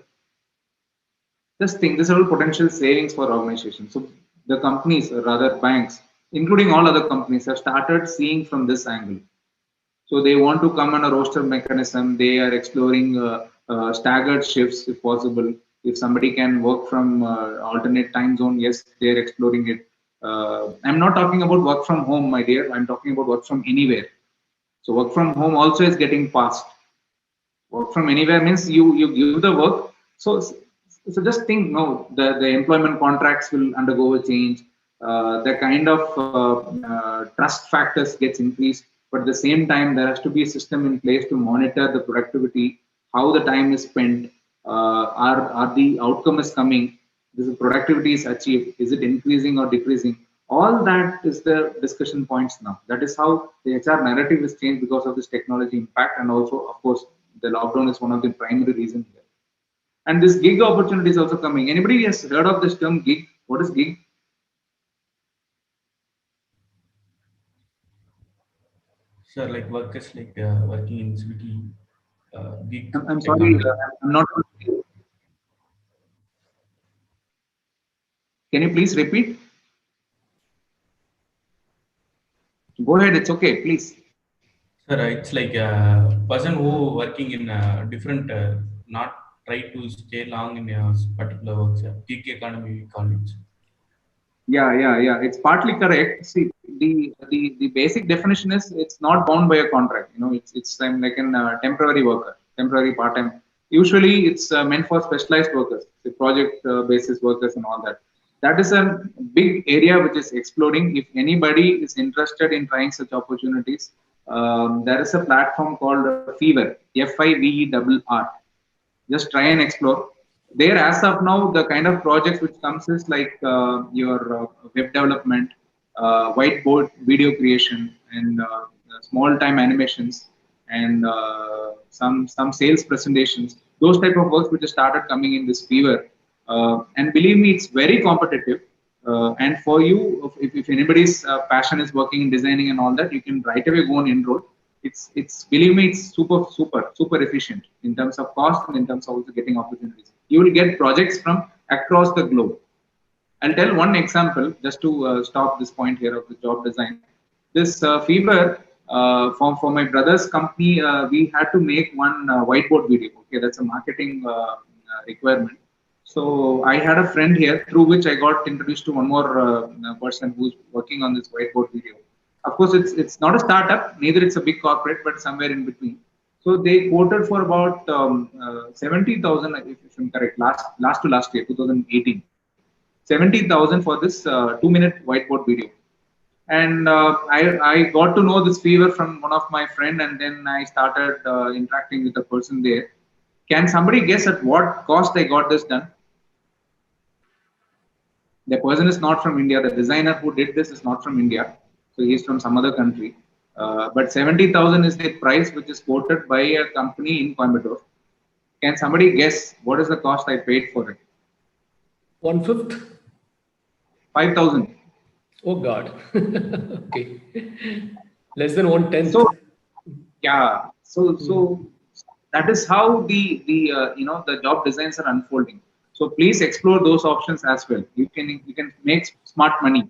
[SPEAKER 2] Just think, this is all potential savings for organizations. So the companies, or rather banks, including all other companies, have started seeing from this angle. So they want to come on a roster mechanism. They are exploring staggered shifts if possible. If somebody can work from alternate time zone, yes, they are exploring it. I'm not talking about work from home, my dear. I'm talking about work from anywhere. So work from home also is getting passed. Work from anywhere means you give the work. So just think, no, the employment contracts will undergo a change. The kind of trust factors gets increased, but at the same time there has to be a system in place to monitor the productivity, how the time is spent, are the outcome is coming, this productivity is achieved, is it increasing or decreasing? All that is the discussion points now. That is how the HR narrative is changed because of this technology impact, and also, of course, the lockdown is one of the primary reasons here. And this gig opportunity is also coming. Anybody has heard of this term gig? What is gig?
[SPEAKER 5] Sir, like workers like working in city, gig
[SPEAKER 2] I'm sorry,
[SPEAKER 5] economy.
[SPEAKER 2] I'm not. Can you please repeat? Go ahead, it's okay, please.
[SPEAKER 5] Sir, it's like a person who working in a different, not try to stay long in a particular work. Sir. Gig economy, we call it.
[SPEAKER 2] Yeah. It's partly correct. See, the basic definition is it's not bound by a contract. It's like an temporary worker, temporary part-time. Usually, it's meant for specialized workers, the project basis workers, and all that. That is a big area which is exploding. If anybody is interested in trying such opportunities, there is a platform called Fever, FIVERR. Just try and explore there. As of now, the kind of projects which comes is like your web development, whiteboard video creation, and small time animations, and some sales presentations, those type of works which have started coming in this Fever. And believe me, it's very competitive. And for you, if anybody's passion is working in designing and all that, you can right away go and enroll. It's believe me, it's super efficient in terms of cost and in terms of also getting opportunities. You will get projects from across the globe. I'll tell one example just to stop this point here of the job design. This Fever, for my brother's company, we had to make one whiteboard video. Okay, that's a marketing requirement. So I had a friend here through which I got introduced to one more person who's working on this whiteboard video. Of course, it's not a startup, neither it's a big corporate, but somewhere in between. So they quoted for about 70,000, if I'm correct, last year, 2018, 70,000 for this 2-minute whiteboard video. And I got to know this Fever from one of my friend, and then I started interacting with the person there. Can somebody guess at what cost I got this done? The person is not from India. The designer who did this is not from India, so he's from some other country. But 70,000 is the price which is quoted by a company in Coimbatore. Can somebody guess what is the cost I paid for it?
[SPEAKER 3] 1/5.
[SPEAKER 2] 5,000.
[SPEAKER 3] Oh God. Okay. Less than 1/10.
[SPEAKER 2] So yeah. So that is how the job designs are unfolding. So please explore those options as well. You can make smart money.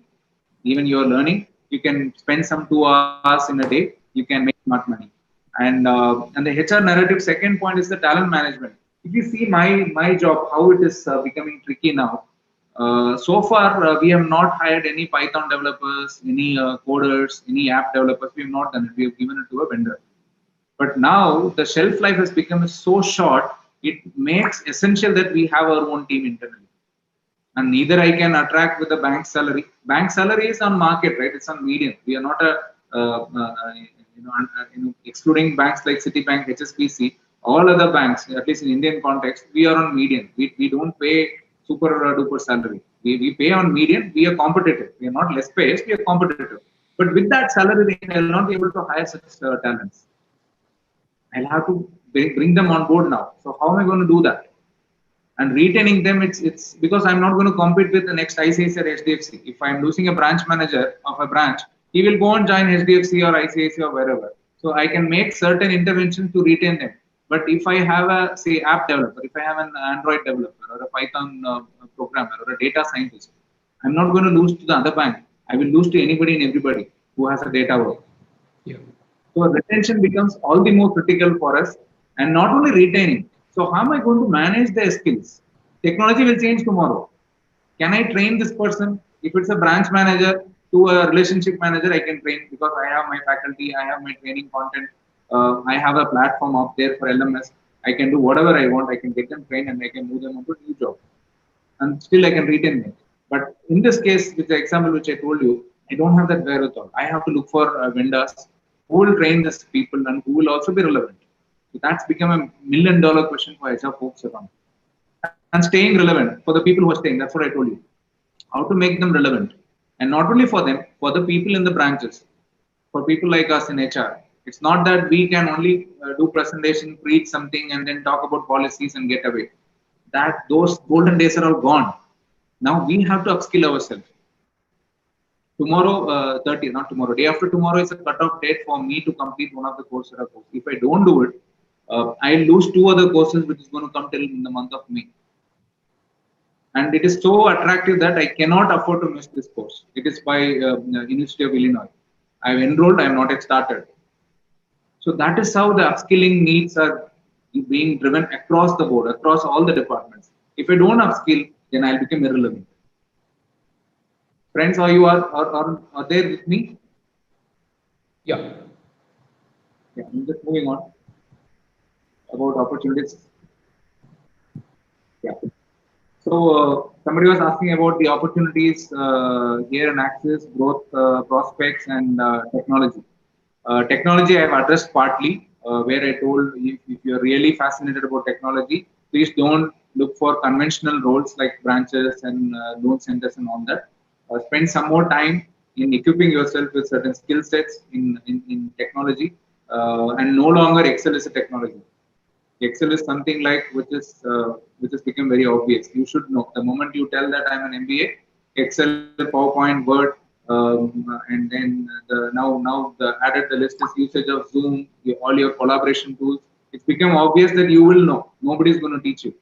[SPEAKER 2] Even you're learning, you can spend some 2 hours in a day. You can make smart money. And the HR narrative. Second point is the talent management. If you see my job, how it is becoming tricky now. So far, we have not hired any Python developers, any coders, any app developers. We have not done it. We have given it to a vendor. But now the shelf life has become so short, it makes essential that we have our own team internally. And neither I can attract with the bank salary. Bank salary is on market, right? It's on median. We are not excluding banks like Citibank, HSBC, all other banks, at least in Indian context, we are on median. We don't pay super duper salary. We pay on median. We are competitive. We are not less paced. We are competitive. But with that salary, I will not be able to hire such talents. I'll have to bring them on board now. So how am I going to do that? And retaining them, it's because I'm not going to compete with the next ICICI or HDFC. If I'm losing a branch manager of a branch, he will go and join HDFC or ICICI or wherever. So I can make certain interventions to retain them. But if I have a, say, app developer, if I have an Android developer or a Python programmer or a data scientist, I'm not going to lose to the other bank. I will lose to anybody and everybody who has a data work.
[SPEAKER 3] Yeah.
[SPEAKER 2] So retention becomes all the more critical for us, and not only retaining. So how am I going to manage their skills? Technology will change tomorrow. Can I train this person? If it's a branch manager to a relationship manager, I can train because I have my faculty, I have my training content, I have a platform out there for LMS. I can do whatever I want. I can get them trained and I can move them onto a new job, and still I can retain them. But in this case, with the example which I told you, I don't have that wherewithal. I have to look for vendors who will train these people and who will also be relevant. So that's become a $1 million question for HR folks around. And staying relevant for the people who are staying, that's what I told you. How to make them relevant. And not only for them, for the people in the branches, for people like us in HR. It's not that we can only do presentation, preach something, and then talk about policies and get away. That those golden days are all gone. Now we have to upskill ourselves. Tomorrow, 30, not tomorrow, day after tomorrow is a cutoff date for me to complete one of the courses. If I don't do it, I lose 2 other courses which is going to come till in the month of May. And it is so attractive that I cannot afford to miss this course. It is by University of Illinois. I've enrolled, I have not yet started. So that is how the upskilling needs are being driven across the board, across all the departments. If I don't upskill, then I'll become irrelevant. Friends, are you are there with me?
[SPEAKER 3] Yeah.
[SPEAKER 2] Yeah, I'm just moving on about opportunities. Yeah. So somebody was asking about the opportunities here in Axis, growth prospects and technology. Technology I have addressed partly, where I told if you're really fascinated about technology, please don't look for conventional roles like branches and loan centers and all that. Spend some more time in equipping yourself with certain skill sets in technology, and no longer Excel is a technology. Excel is something like which has become very obvious. You should know the moment you tell that I'm an MBA, Excel, PowerPoint, Word, and then now the added the list is usage of Zoom, all your collaboration tools. It's become obvious that you will know. Nobody is going to teach you.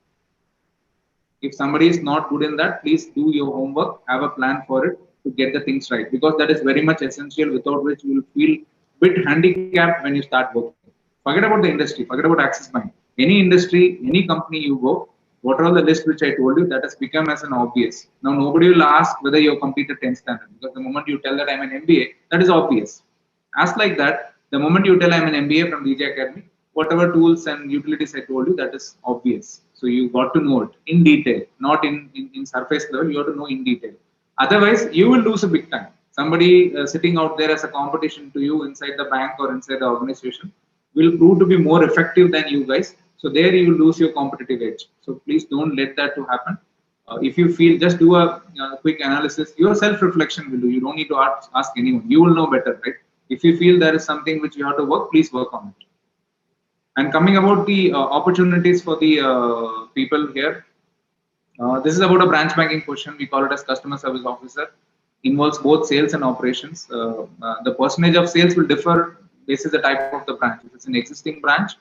[SPEAKER 2] If somebody is not good in that, please do your homework, have a plan for it to get the things right, because that is very much essential, without which you will feel a bit handicapped when you start working. Forget about the industry, forget about Axis Bank. Any industry, any company you go, what are the list which I told you, that has become as an obvious. Now nobody will ask whether you have completed 10th standard, because the moment you tell that I'm an MBA, that is obvious. As like that, the moment you tell I'm an MBA from DJ Academy, whatever tools and utilities I told you, that is obvious. So you got to know it in detail, not in surface level. You have to know in detail. Otherwise, you will lose a big time. Somebody sitting out there as a competition to you inside the bank or inside the organization will prove to be more effective than you guys. So there you will lose your competitive edge. So please don't let that to happen. If you feel, just do a quick analysis. Your self-reflection will do. You don't need to ask anyone. You will know better, right? If you feel there is something which you have to work, please work on it. And coming about the opportunities for the people here, this is about a branch banking question. We call it as customer service officer. Involves both sales and operations. The percentage of sales will differ based on the type of the branch. If it's an existing branch,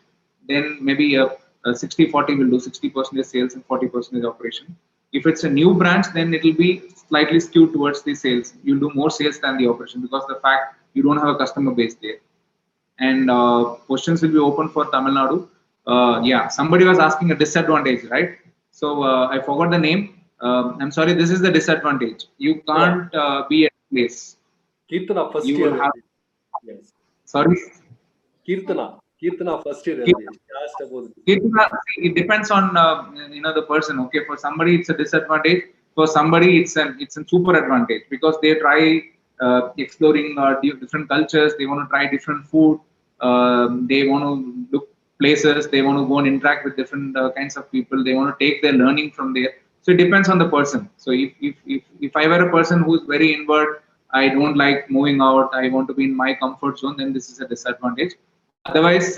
[SPEAKER 2] then maybe a 60-40 will do 60% sales and 40% operation. If it's a new branch, then it will be slightly skewed towards the sales. You'll do more sales than the operation, because the fact you don't have a customer base there. And questions will be open for Tamil Nadu. Yeah, somebody was asking a disadvantage, right? So I forgot the name. I'm sorry, this is the disadvantage. You can't be at a place.
[SPEAKER 4] Kirtana first
[SPEAKER 2] You
[SPEAKER 4] year.
[SPEAKER 2] will have,
[SPEAKER 4] Yes.
[SPEAKER 2] sorry?
[SPEAKER 4] Kirtana first year.
[SPEAKER 2] Kirtana, it depends on the person. Okay, for somebody it's a disadvantage. For somebody it's a super advantage, because they try exploring different cultures. They want to try different food. They want to look places. They want to go and interact with different kinds of people. They want to take their learning from there. So it depends on the person. So if I were a person who's very inward, I don't like moving out, I want to be in my comfort zone, then this is a disadvantage. Otherwise,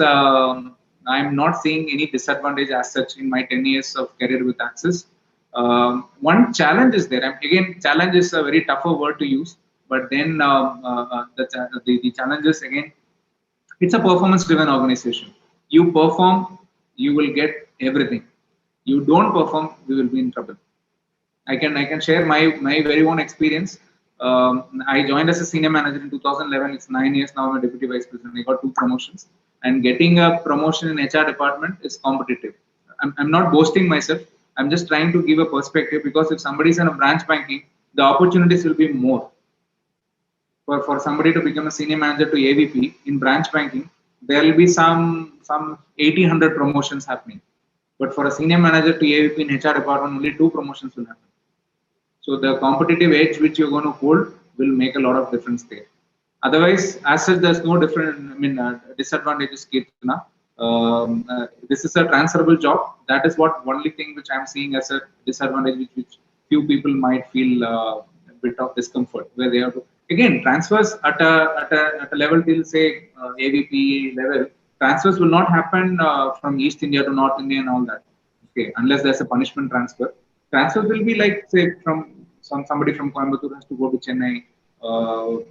[SPEAKER 2] I'm not seeing any disadvantage as such in my 10 years of career with Axis. One challenge is there. Again, challenge is a very tougher word to use, but then the challenges again, it's a performance driven organization. You perform, you will get everything. You don't perform, we will be in trouble. I can share my very own experience. I joined as a senior manager in 2011. It's 9 years now. I'm a deputy vice president. I got 2 promotions, and getting a promotion in HR department is competitive. I'm not boasting myself. I'm just trying to give a perspective, because if somebody is in a branch banking, the opportunities will be more. For somebody to become a senior manager to AVP in branch banking, there will be some 1,800 promotions happening. But for a senior manager to AVP in HR department, only 2 promotions will happen. So the competitive edge which you're going to hold will make a lot of difference there. Otherwise, as such, there's no different, disadvantages, Kirtana. This is a transferable job. That is what only thing which I'm seeing as a disadvantage, which few people might feel a bit of discomfort, where they have to, again, transfers at a level till say AVP level, transfers will not happen from East India to North India and all that. Okay, unless there's a punishment transfer. Transfers will be like, say, from somebody from Coimbatore has to go to Chennai, or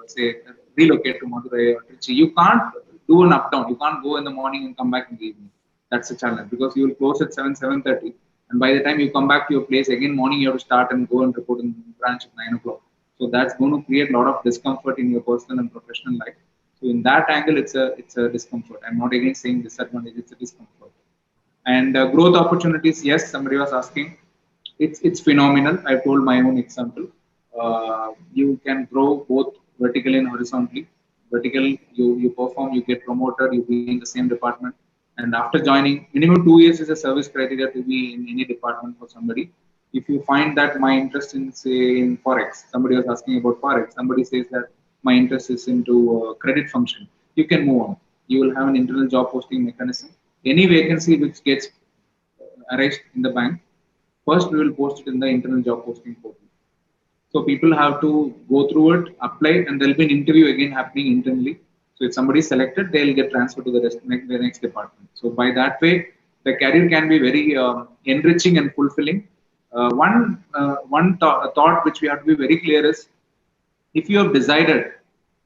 [SPEAKER 2] say relocate to Madurai or Trichy. You can't do an up down. You can't go in the morning and come back in the evening. That's a challenge, because you will close at 7:30, and by the time you come back to your place again morning, you have to start and go and report in the branch at 9 o'clock. So that's going to create a lot of discomfort in your personal and professional life. So in that angle, it's a discomfort. I'm not again saying disadvantage. It's a discomfort. And growth opportunities, yes, somebody was asking. It's phenomenal. I told my own example. You can grow both vertically and horizontally. Vertical, you perform, you get promoted, you be in the same department. And after joining, minimum 2 years is a service criteria to be in any department for somebody. If you find that my interest in, say, in forex, somebody was asking about forex. Somebody says that my interest is into credit function. You can move on. You will have an internal job posting mechanism. Any vacancy which gets arranged in the bank, first we will post it in the internal job posting portal. So people have to go through it, apply, and there will be an interview again happening internally. So if somebody is selected, they will get transferred to the next department. So by that way, the career can be very enriching and fulfilling. One thought which we have to be very clear is, if you have decided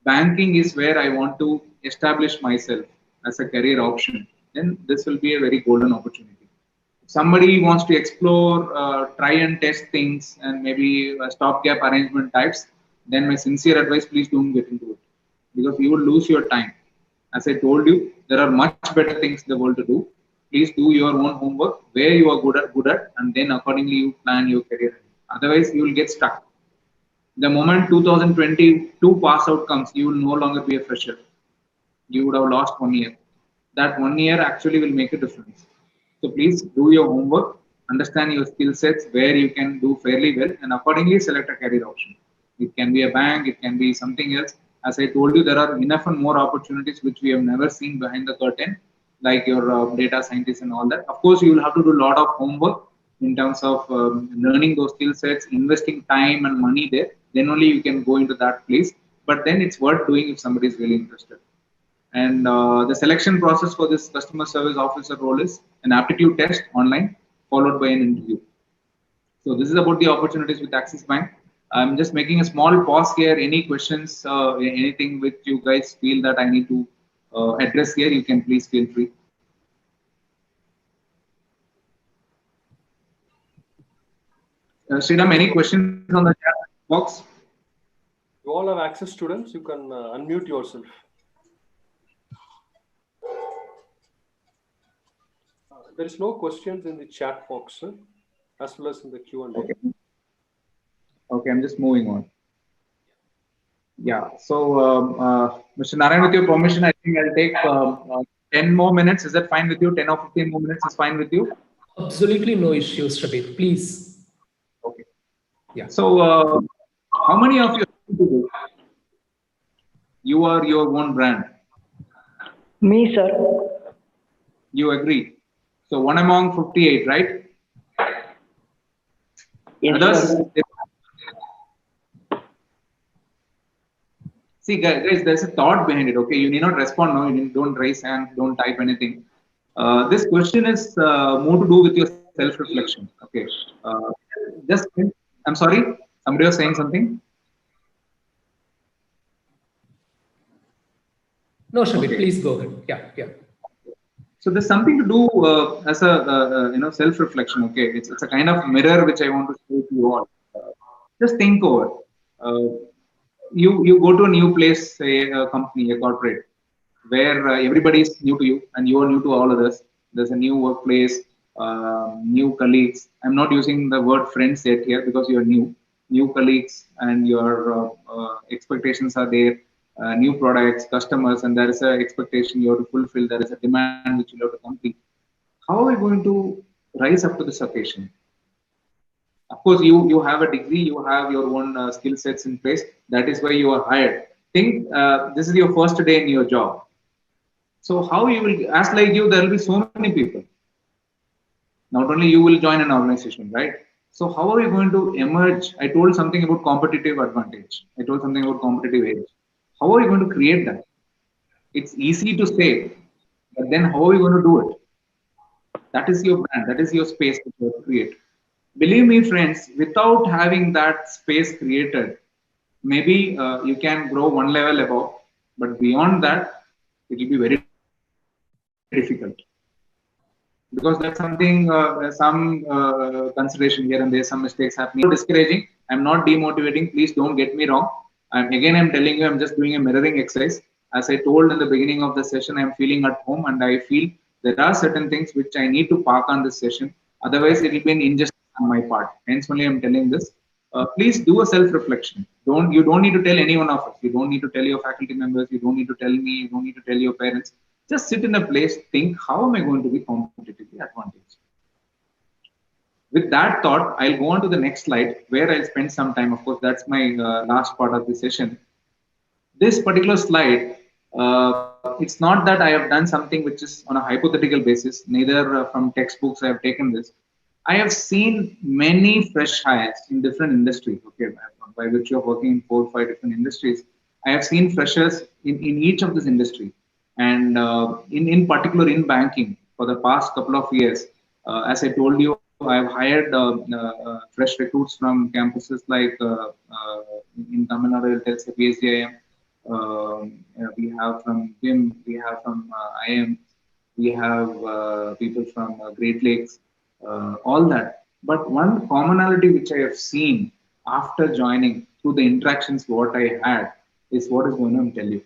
[SPEAKER 2] banking is where I want to establish myself as a career option, then this will be a very golden opportunity. Somebody wants to explore, try and test things, and maybe stopgap arrangement types, then my sincere advice, please don't get into it, because you will lose your time. As I told you, there are much better things in the world to do. Please do your own homework, where you are good at, and then accordingly you plan your career. Otherwise, you will get stuck. The moment 2022 pass out comes, you will no longer be a fresher. You would have lost 1 year. That 1 year actually will make a difference. So please do your homework, understand your skill sets, where you can do fairly well, and accordingly select a career option. It can be a bank, it can be something else. As I told you, there are enough and more opportunities which we have never seen behind the curtain, like your data scientists and all that. Of course, you will have to do a lot of homework in terms of learning those skill sets, investing time and money there. Then only you can go into that place. But then it's worth doing if somebody is really interested. And the selection process for this customer service officer role is an aptitude test online, followed by an interview. So this is about the opportunities with Axis Bank. I'm just making a small pause here. Any questions, anything which you guys feel that I need to address here, you can please feel free. Sridham, any questions on the chat box?
[SPEAKER 4] You all have access, students. You can unmute yourself. There is no questions in the chat box, sir, as well as in the Q&A.
[SPEAKER 2] Okay, I'm just moving on. Yeah, so Mr. Narayan, with your permission, I think I'll take 10 more minutes. Is that fine with you? 10 or 15 more minutes is fine with you?
[SPEAKER 3] Absolutely no issues, Shabeer. Please.
[SPEAKER 2] Okay. Yeah. So how many of you are your own brand?
[SPEAKER 10] Me, sir.
[SPEAKER 2] You agree? So 1 among 58, right?
[SPEAKER 10] Yes,
[SPEAKER 2] Others?
[SPEAKER 10] sir.
[SPEAKER 2] See, guys, there's a thought behind it. Okay, you need not respond now. Don't raise hand, don't type anything. This question is more to do with your self-reflection. Okay, uh, just I'm sorry, somebody was saying something.
[SPEAKER 3] No, Shabeer,
[SPEAKER 2] Okay.
[SPEAKER 3] please go ahead. Yeah.
[SPEAKER 2] So there's something to do as a self-reflection. Okay, it's a kind of mirror which I want to show to you all. Just think over. Uh, you go to a new place, say a company, a corporate, where everybody is new to you and you are new to all others. There's a new workplace, new colleagues. I'm not using the word friends yet here because you are new colleagues, and your expectations are there. New products, customers, and there is an expectation you have to fulfill. There is a demand which you have to complete. How are we going to rise up to this occasion? Of course, you have a degree, you have your own skill sets in place. That is why you are hired. Think this is your first day in your job. So how you will, as like you, there will be so many people. Not only you will join an organization, right? So how are you going to emerge? I told something about competitive advantage. I told something about competitive edge. How are you going to create that? It's easy to say, but then how are you going to do it? That is your brand. That is your space that you have to create. Believe me, friends, without having that space created, maybe you can grow one level above, but beyond that, it will be very difficult. Because that's something, some consideration here and there, some mistakes happening. Not discouraging. I'm not demotivating. Please don't get me wrong. I'm telling you, I'm just doing a mirroring exercise. As I told in the beginning of the session, I'm feeling at home, and I feel there are certain things which I need to park on this session. Otherwise, it will be an injustice on my part. Hence, only I'm telling this. Please do a self-reflection. You don't need to tell any one of us. You don't need to tell your faculty members. You don't need to tell me. You don't need to tell your parents. Just sit in a place, think, how am I going to be competitively advantaged? With that thought, I'll go on to the next slide where I'll spend some time. Of course, that's my last part of the session. This particular slide, it's not that I have done something which is on a hypothetical basis, neither from textbooks I have taken this. I have seen many fresh hires in different industries, okay, by virtue of working in 4 or 5 different industries. I have seen freshers in each of this industry. And in particular in banking for the past couple of years, as I told you, I've hired fresh recruits from campuses like in Tamil Nadu, let's say PSDIM. We have from BIM, we have from IM, we have people from Great Lakes, all that. But one commonality which I have seen after joining through the interactions what I had is what is going to tell you.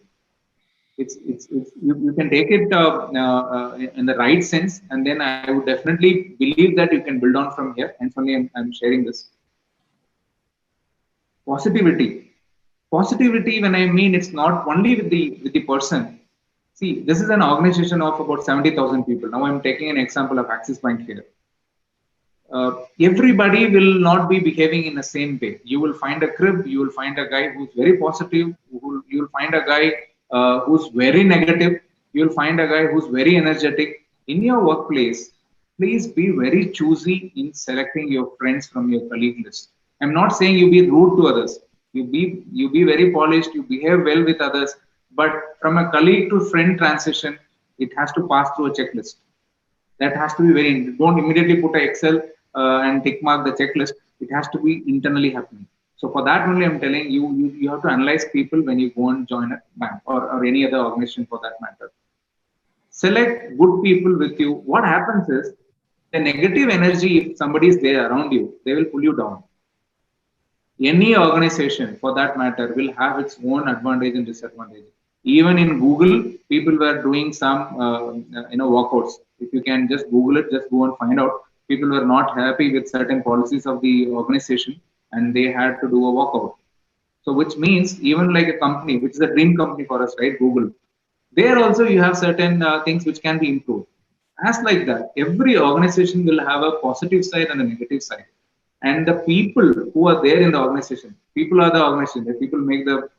[SPEAKER 2] It's you can take it in the right sense, and then I would definitely believe that you can build on from here. And finally, I'm sharing this positivity. When I mean, it's not only with the person. See, this is an organization of about 70,000 people. Now I'm taking an example of Axis Bank here. Everybody will not be behaving in the same way. You will find a crib, you will find a guy who's very positive, you will find a guy who's very negative, you will find a guy who's very energetic. In your workplace, please be very choosy in selecting your friends from your colleague list. I'm not saying you be rude to others. You be very polished, you behave well with others, but from a colleague to friend transition, it has to pass through a checklist. That has to be very, don't immediately put a Excel and tick mark the checklist. It has to be internally happening. So for that only, I'm telling you, you have to analyze people when you go and join a bank or any other organization for that matter. Select good people with you. What happens is the negative energy, if somebody is there around you, they will pull you down. Any organization for that matter will have its own advantage and disadvantage. Even in Google, people were doing some walkouts. If you can just Google it, just go and find out. People were not happy with certain policies of the organization, and they had to do a walkout. So which means even like a company, which is a dream company for us, right? Google. There also you have certain things which can be improved. As like that, every organization will have a positive side and a negative side. And the people who are there in the organization, people are the organization. The people make the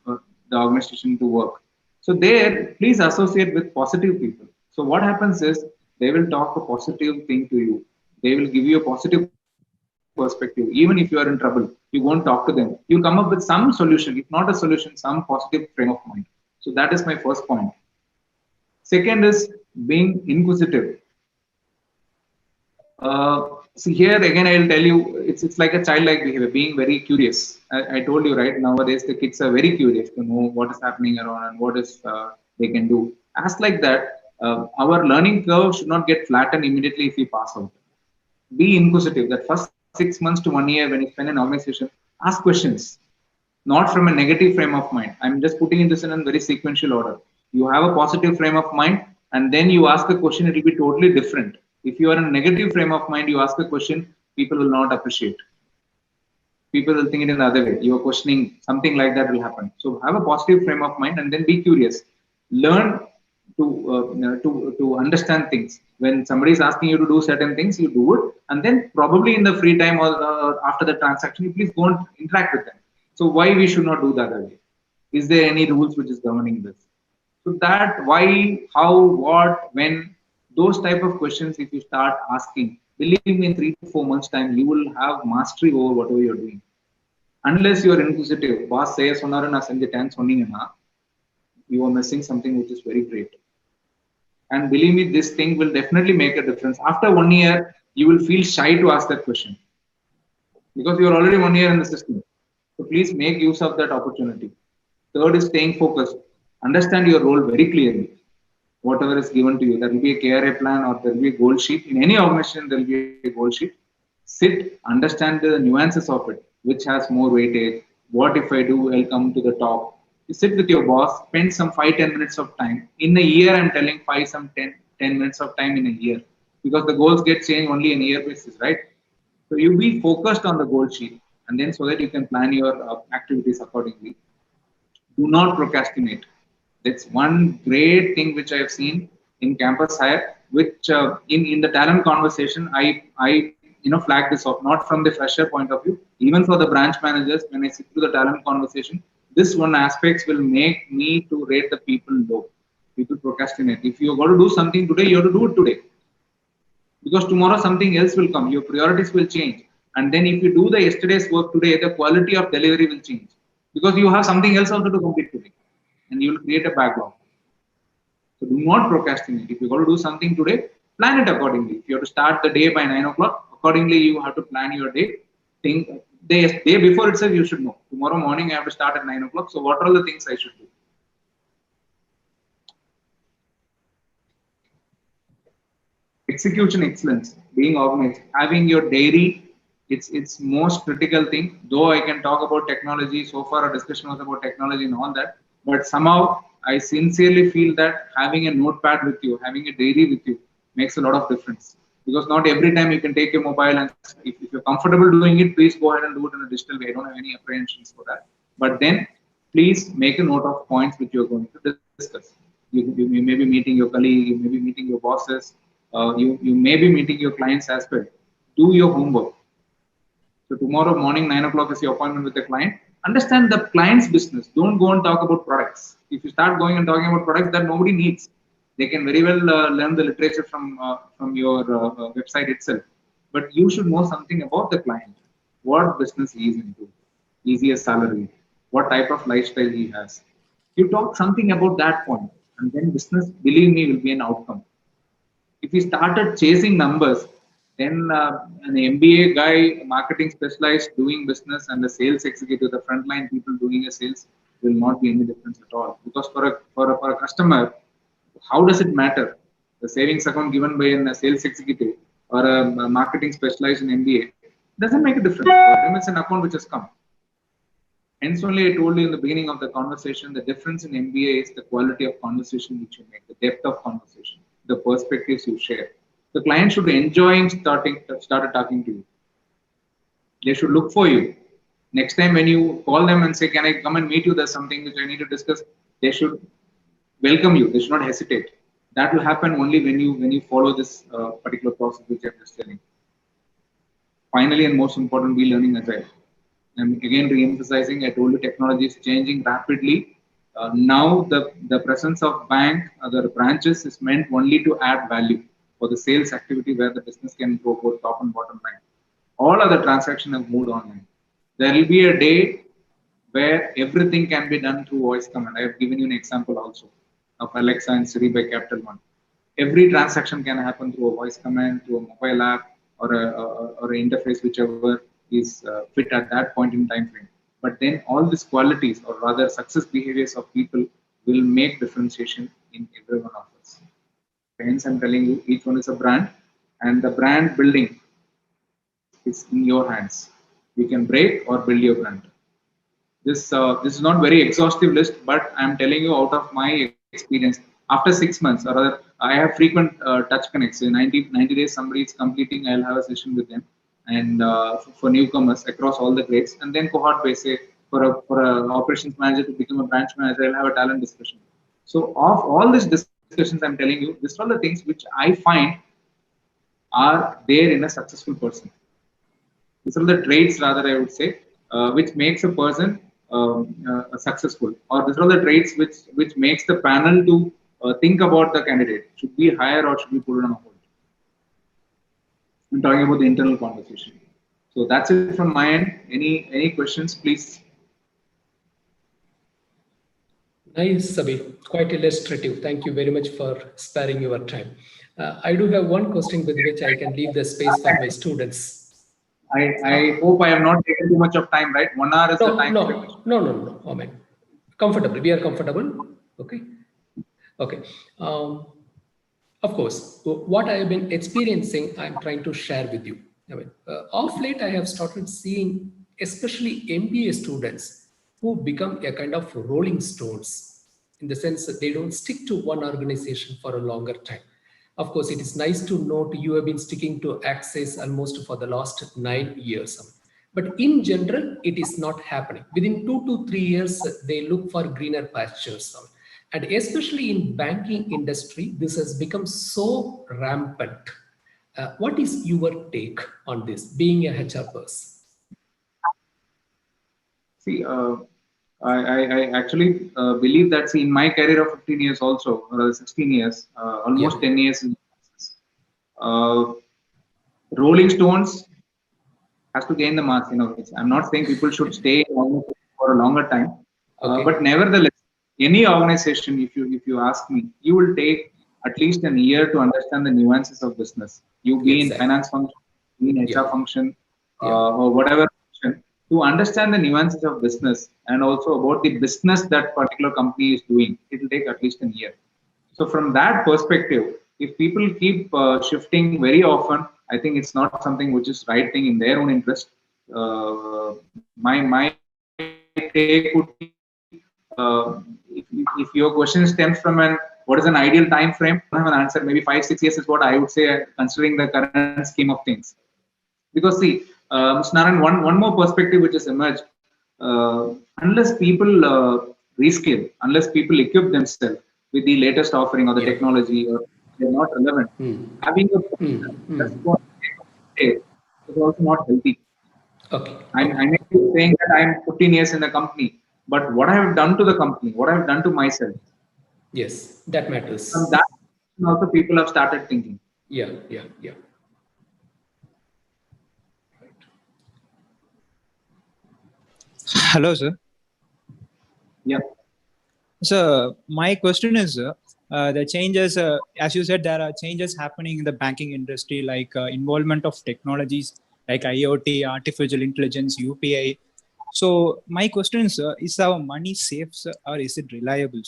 [SPEAKER 2] organization to work. So there, please associate with positive people. So what happens is they will talk a positive thing to you. They will give you a positive perspective. perspective. Even if you are in trouble, you won't talk to them. You come up with some solution, if not a solution, some positive frame of mind. So that is my first point. Second is being inquisitive. See here again, I'll tell you, it's like a childlike behavior, being very curious. I told you right, nowadays the kids are very curious to know what is happening around and what is they can do. As like that, our learning curve should not get flattened immediately if we pass out. Be inquisitive. That first 6 months to 1 year when you spend in an organization, ask questions, not from a negative frame of mind. I'm just putting this in a very sequential order. You have a positive frame of mind, and then you ask a question, it will be totally different. If you are in a negative frame of mind, you ask a question, people will not appreciate. People will think it in the other way. You are questioning, something like that will happen. So have a positive frame of mind and then be curious. Learn to understand things. When somebody is asking you to do certain things, you do it, and then probably in the free time or after the transaction, you please go and interact with them. So why we should not do the other way? Is there any rules which is governing this? So that why, how, what, when, those type of questions, if you start asking, believe me, in 3 to 4 months time, you will have mastery over whatever you're doing. Unless you're inquisitive, boss says, you are missing something which is very great. And believe me, this thing will definitely make a difference. After 1 year, you will feel shy to ask that question because you're already 1 year in the system. So please make use of that opportunity. Third is staying focused. Understand your role very clearly. Whatever is given to you, there will be a KRA plan or there will be a goal sheet. In any organization, there will be a goal sheet. Sit, understand the nuances of it, which has more weightage. What if I do, I'll come to the top. You sit with your boss, spend some 5-10 minutes of time. In a year, I'm telling 10 minutes of time in a year. Because the goals get changed only in a year basis, right? So you be focused on the goal sheet and then so that you can plan your activities accordingly. Do not procrastinate. That's one great thing which I have seen in campus hire, which in the talent conversation, I flag this off, not from the fresher point of view, even for the branch managers, when I sit through the talent conversation, this one aspects will make me to rate the people low. People procrastinate. If you're going to do something today, you have to do it today. Because tomorrow something else will come, your priorities will change. And then if you do the yesterday's work today, the quality of delivery will change. Because you have something else also to complete today. And you will create a backlog. So do not procrastinate. If you got to do something today, plan it accordingly. If you have to start the day by 9 o'clock, accordingly you have to plan your day. Think day before itself you should know. Tomorrow morning I have to start at 9 o'clock. So what are the things I should do? Execution excellence, being organized, having your diary. It's most critical thing. Though I can talk about technology, so far our discussion was about technology and all that, but somehow I sincerely feel that having a notepad with you, having a diary with you makes a lot of difference. Because not every time you can take your mobile, and if you're comfortable doing it, please go ahead and do it in a digital way. I don't have any apprehensions for that. But then please make a note of points which you're going to discuss. You may be meeting your colleague, you may be meeting your bosses, you may be meeting your clients as well. Do your homework. So tomorrow morning, 9 o'clock is your appointment with the client. Understand the client's business. Don't go and talk about products. If you start going and talking about products that nobody needs, they can very well learn the literature from your website itself. But you should know something about the client. What business he is into. Is he a salary? What type of lifestyle he has? You talk something about that point, and then business, believe me, will be an outcome. If we started chasing numbers, then an MBA guy, marketing specialized doing business, and the sales executive, the frontline people doing a sales, will not be any difference at all. Because for a customer, how does it matter? The savings account given by a sales executive or a marketing specialized in MBA doesn't make a difference. For him, it's an account which has come. Hence only I told you in the beginning of the conversation, the difference in MBA is the quality of conversation which you make, the depth of conversation, the perspectives you share. The client should enjoy started talking to you. They should look for you. Next time when you call them and say, can I come and meet you? There's something which I need to discuss. They should welcome you. They should not hesitate. That will happen only when you follow this particular process which I'm just telling. Finally, and most important, be learning agile. I'm again re-emphasizing, I told you technology is changing rapidly. Now the presence of bank, the branches is meant only to add value for the sales activity where the business can go both top and bottom line. all other transactions have moved online. There will be a day where everything can be done through voice command. I have given you an example also of Alexa and Siri by Capital One. Every transaction can happen through a voice command, through a mobile app, or an interface, whichever is fit at that point in time frame. But then all these qualities, or rather success behaviors of people, will make differentiation in every one of us. Hence, I'm telling you, each one is a brand, and the brand building is in your hands. You can break or build your brand. This is not very exhaustive list, but I'm telling you out of my experience. After 6 months, or rather, I have frequent touch connects. In 90 days, somebody is completing. I'll have a session with them, and for newcomers across all the grades, and then cohort based. Say for a operations manager to become a branch manager, I'll have a talent discussion. So of all these discussions, I'm telling you, these are all the things which I find are there in a successful person. These are the traits, rather, I would say, which makes a person successful, or these are the traits which makes the panel to think about the candidate. Should we hire or should we put it on a hold? I'm talking about the internal conversation. So that's it from my end. Any questions, please?
[SPEAKER 3] Nice, Shabeer. Quite illustrative. Thank you very much for sparing your time. I do have one question with which I can leave the space for my students.
[SPEAKER 2] I hope I have not taken too much of time, right? 1 hour is the time.
[SPEAKER 3] No. I mean, comfortable. We are comfortable. Okay. Okay. Of course, what I have been experiencing, I'm trying to share with you. I mean, of late, I have started seeing, especially MBA students, who become a kind of rolling stones, in the sense that they don't stick to one organization for a longer time. Of course, it is nice to note you have been sticking to Access almost for the last 9 years. But in general, it is not happening. Within 2 to 3 years, they look for greener pastures. And especially in banking industry, this has become so rampant. What is your take on this, being a HR person?
[SPEAKER 2] See, I actually believe that, see, in my career of 15 years also, or 16 years, almost 10 years in rolling stones has to gain the mass. I'm not saying people should stay for a longer time, but nevertheless, any organization, if you ask me, you will take at least a year to understand the nuances of business. You be in finance function, be in HR function, or whatever function, to understand the nuances of business and also about the business that particular company is doing. It will take at least a year. So from that perspective, if people keep shifting very often, I think it's not something which is right thing in their own interest. My take would be, if your question stems from what is an ideal time frame, I have an answer. Maybe 5-6 years is what I would say, considering the current scheme of things. Because see, Mr. Narayan, one more perspective which has emerged. Unless people reskill, unless people equip themselves with the latest offering or the technology, or they're not relevant, having a that's what is also not healthy. I may be saying that I'm 15 years in the company, but what I have done to the company, what I have done to myself.
[SPEAKER 3] Yes, that matters.
[SPEAKER 2] From that, also people have started thinking.
[SPEAKER 3] Yeah.
[SPEAKER 11] Hello, sir.
[SPEAKER 2] Yeah.
[SPEAKER 11] So my question is, the changes, as you said, there are changes happening in the banking industry, like involvement of technologies like IoT, artificial intelligence, UPI. So my question is our money safe, sir, or is it reliable?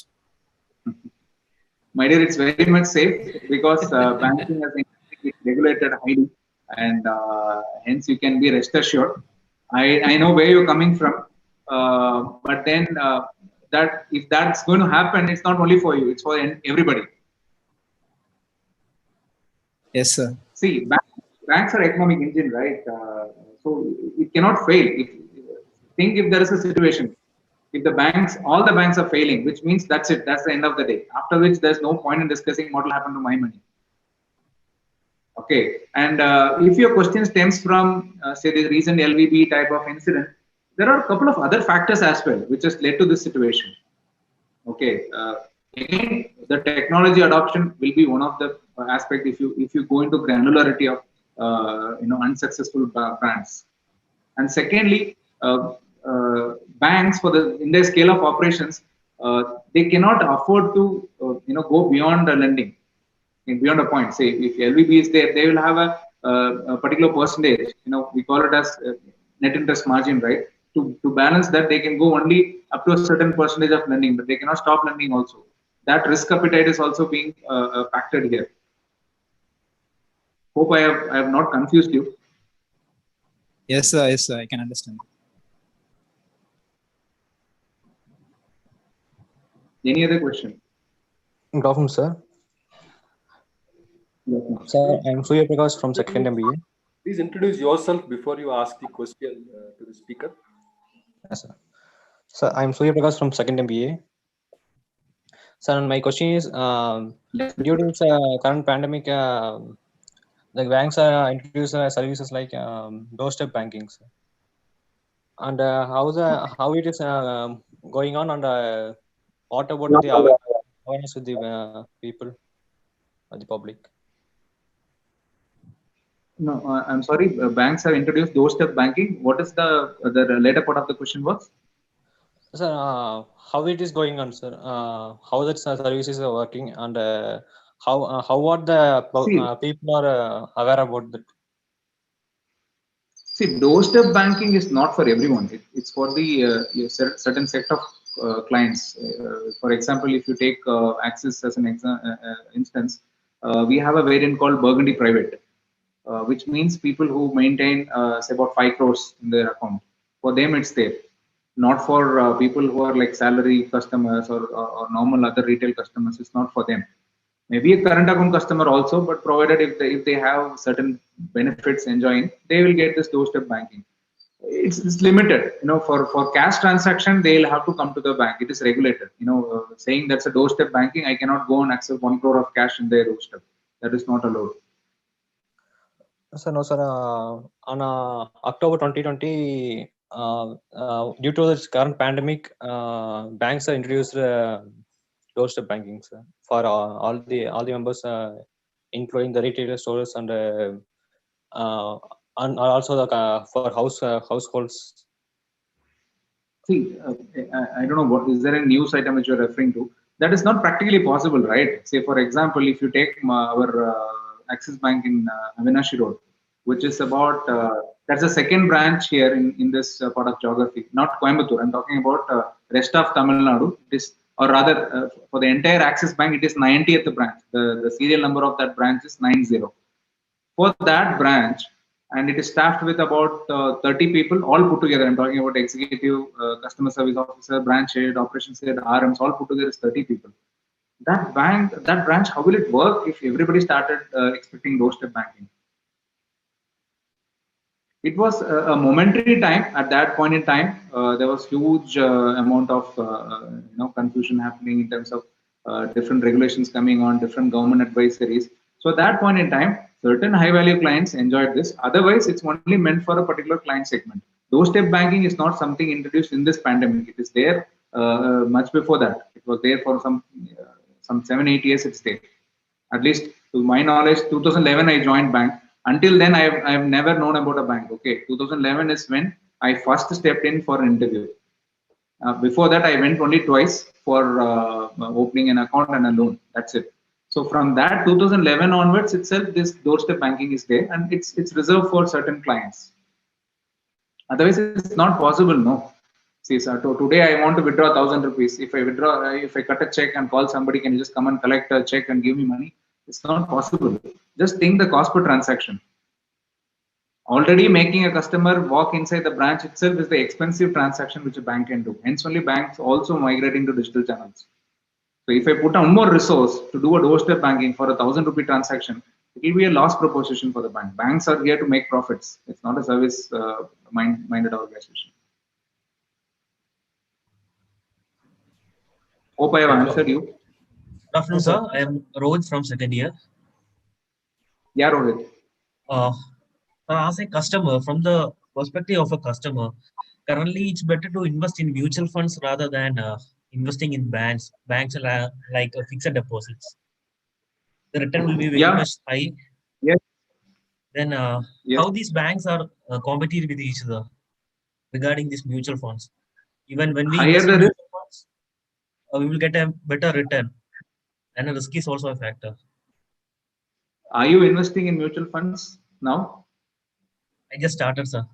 [SPEAKER 2] My dear, it's very much safe because banking has been regulated highly, and hence you can be rest assured. I know where you're coming from, but then that if that's going to happen, it's not only for you; it's for everybody.
[SPEAKER 11] Yes, sir.
[SPEAKER 2] See, banks are economic engine, right? So it cannot fail. Think if there is a situation, if all the banks are failing, which means that's it, that's the end of the day. After which there's no point in discussing what will happen to my money. Okay, and if your question stems from, say, the recent LVB type of incident, there are a couple of other factors as well, which has led to this situation. Okay, again, the technology adoption will be one of the aspects if you go into granularity of unsuccessful brands. And secondly, banks in their scale of operations, they cannot afford to go beyond the lending. Beyond a point, say if LVB is there, they will have a particular percentage. We call it as net interest margin, right? To balance that, they can go only up to a certain percentage of lending, but they cannot stop lending also. That risk appetite is also being factored here. Hope I have not confused you.
[SPEAKER 11] Yes, sir. Yes, sir. I can understand.
[SPEAKER 2] Any other question?
[SPEAKER 12] Good afternoon, sir. Sir, I'm Surya Prakash from second MBA.
[SPEAKER 4] Please introduce yourself before you ask the question to the speaker.
[SPEAKER 12] Yes, sir. Sir, I'm Surya Prakash from second MBA. Sir, my question is, due to this current pandemic, the banks are introduced services like doorstep banking, sir. And how it is going on, and what about the awareness with the people or the public?
[SPEAKER 2] No, I'm sorry. Banks have introduced doorstep banking. What is the later part of the question was?
[SPEAKER 12] Sir, how it is going on, sir? How that services are working, and how what the people are aware about that?
[SPEAKER 2] See, doorstep banking is not for everyone. It's for the certain set of clients. For example, if you take Axis as an instance, we have a variant called Burgundy Private, which means people who maintain say about 5 crores in their account. For them, it's there. Not for people who are like salary customers or normal other retail customers. It's not for them. Maybe a current account customer also, but provided if they have certain benefits enjoying, they will get this doorstep banking. It's limited. For cash transaction, they'll have to come to the bank. It is regulated. Saying that's a doorstep banking, I cannot go and accept 1 crore of cash in their doorstep. That is not allowed.
[SPEAKER 12] Sir, no, sir. On October 2020, due to this current pandemic, banks have introduced doorstep banking, sir, for all the members, including the retailer stores and also for households.
[SPEAKER 2] See, I don't know what is there a news item which you're referring to. That is not practically possible, right? Say, for example, if you take our Axis Bank in Avinashi Road, which is about that's the second branch here in this part of geography, not Coimbatore. I'm talking about rest of Tamil Nadu. It is, or rather, for the entire Axis Bank, it is 90th branch. The serial number of that branch is 90. For that branch, and it is staffed with about 30 people, all put together. I'm talking about executive, customer service officer, branch head, operations head, RMs, all put together is 30 people. That branch, how will it work if everybody started expecting doorstep banking? It was a momentary time. At that point in time, there was huge amount of confusion happening in terms of different regulations coming on, different government advisories. So at that point in time, certain high-value clients enjoyed this. Otherwise, it's only meant for a particular client segment. Doorstep banking is not something introduced in this pandemic. It is there much before that. It was there for some 7-8 years. It's there. At least to my knowledge, 2011 I joined bank. Until then, I have never known about a bank. Okay, 2011 is when I first stepped in for an interview. Before that, I went only twice for opening an account and a loan. That's it. So from that 2011 onwards itself, this doorstep banking is there, and it's reserved for certain clients. Otherwise, it's not possible. No. See, sir, today I want to withdraw 1,000 rupees. If I cut a check and call somebody, can you just come and collect a check and give me money? It's not possible. Just think the cost per transaction. Already making a customer walk inside the branch itself is the expensive transaction which a bank can do. Hence, only banks also migrating to digital channels. So if I put on more resource to do a doorstep banking for a 1,000 rupee transaction, it will be a loss proposition for the bank. Banks are here to make profits. It's not a service minded organization. Hope I have answered you.
[SPEAKER 13] Good afternoon, sir. I am Rohit from second year.
[SPEAKER 2] Yeah, Rohit.
[SPEAKER 13] As a customer, from the perspective of a customer, currently it's better to invest in mutual funds rather than investing in banks. Banks are like fixed deposits. The return will be very much high.
[SPEAKER 2] Yes.
[SPEAKER 13] Then
[SPEAKER 2] Yes.
[SPEAKER 13] how these banks are competing with each other regarding these mutual funds? Even when we
[SPEAKER 2] Higher
[SPEAKER 13] invest
[SPEAKER 2] the
[SPEAKER 13] in
[SPEAKER 2] risk.
[SPEAKER 13] mutual funds, we will get a better return, and the risk is also a factor.
[SPEAKER 2] Are you investing in mutual funds now?
[SPEAKER 13] I just started, sir.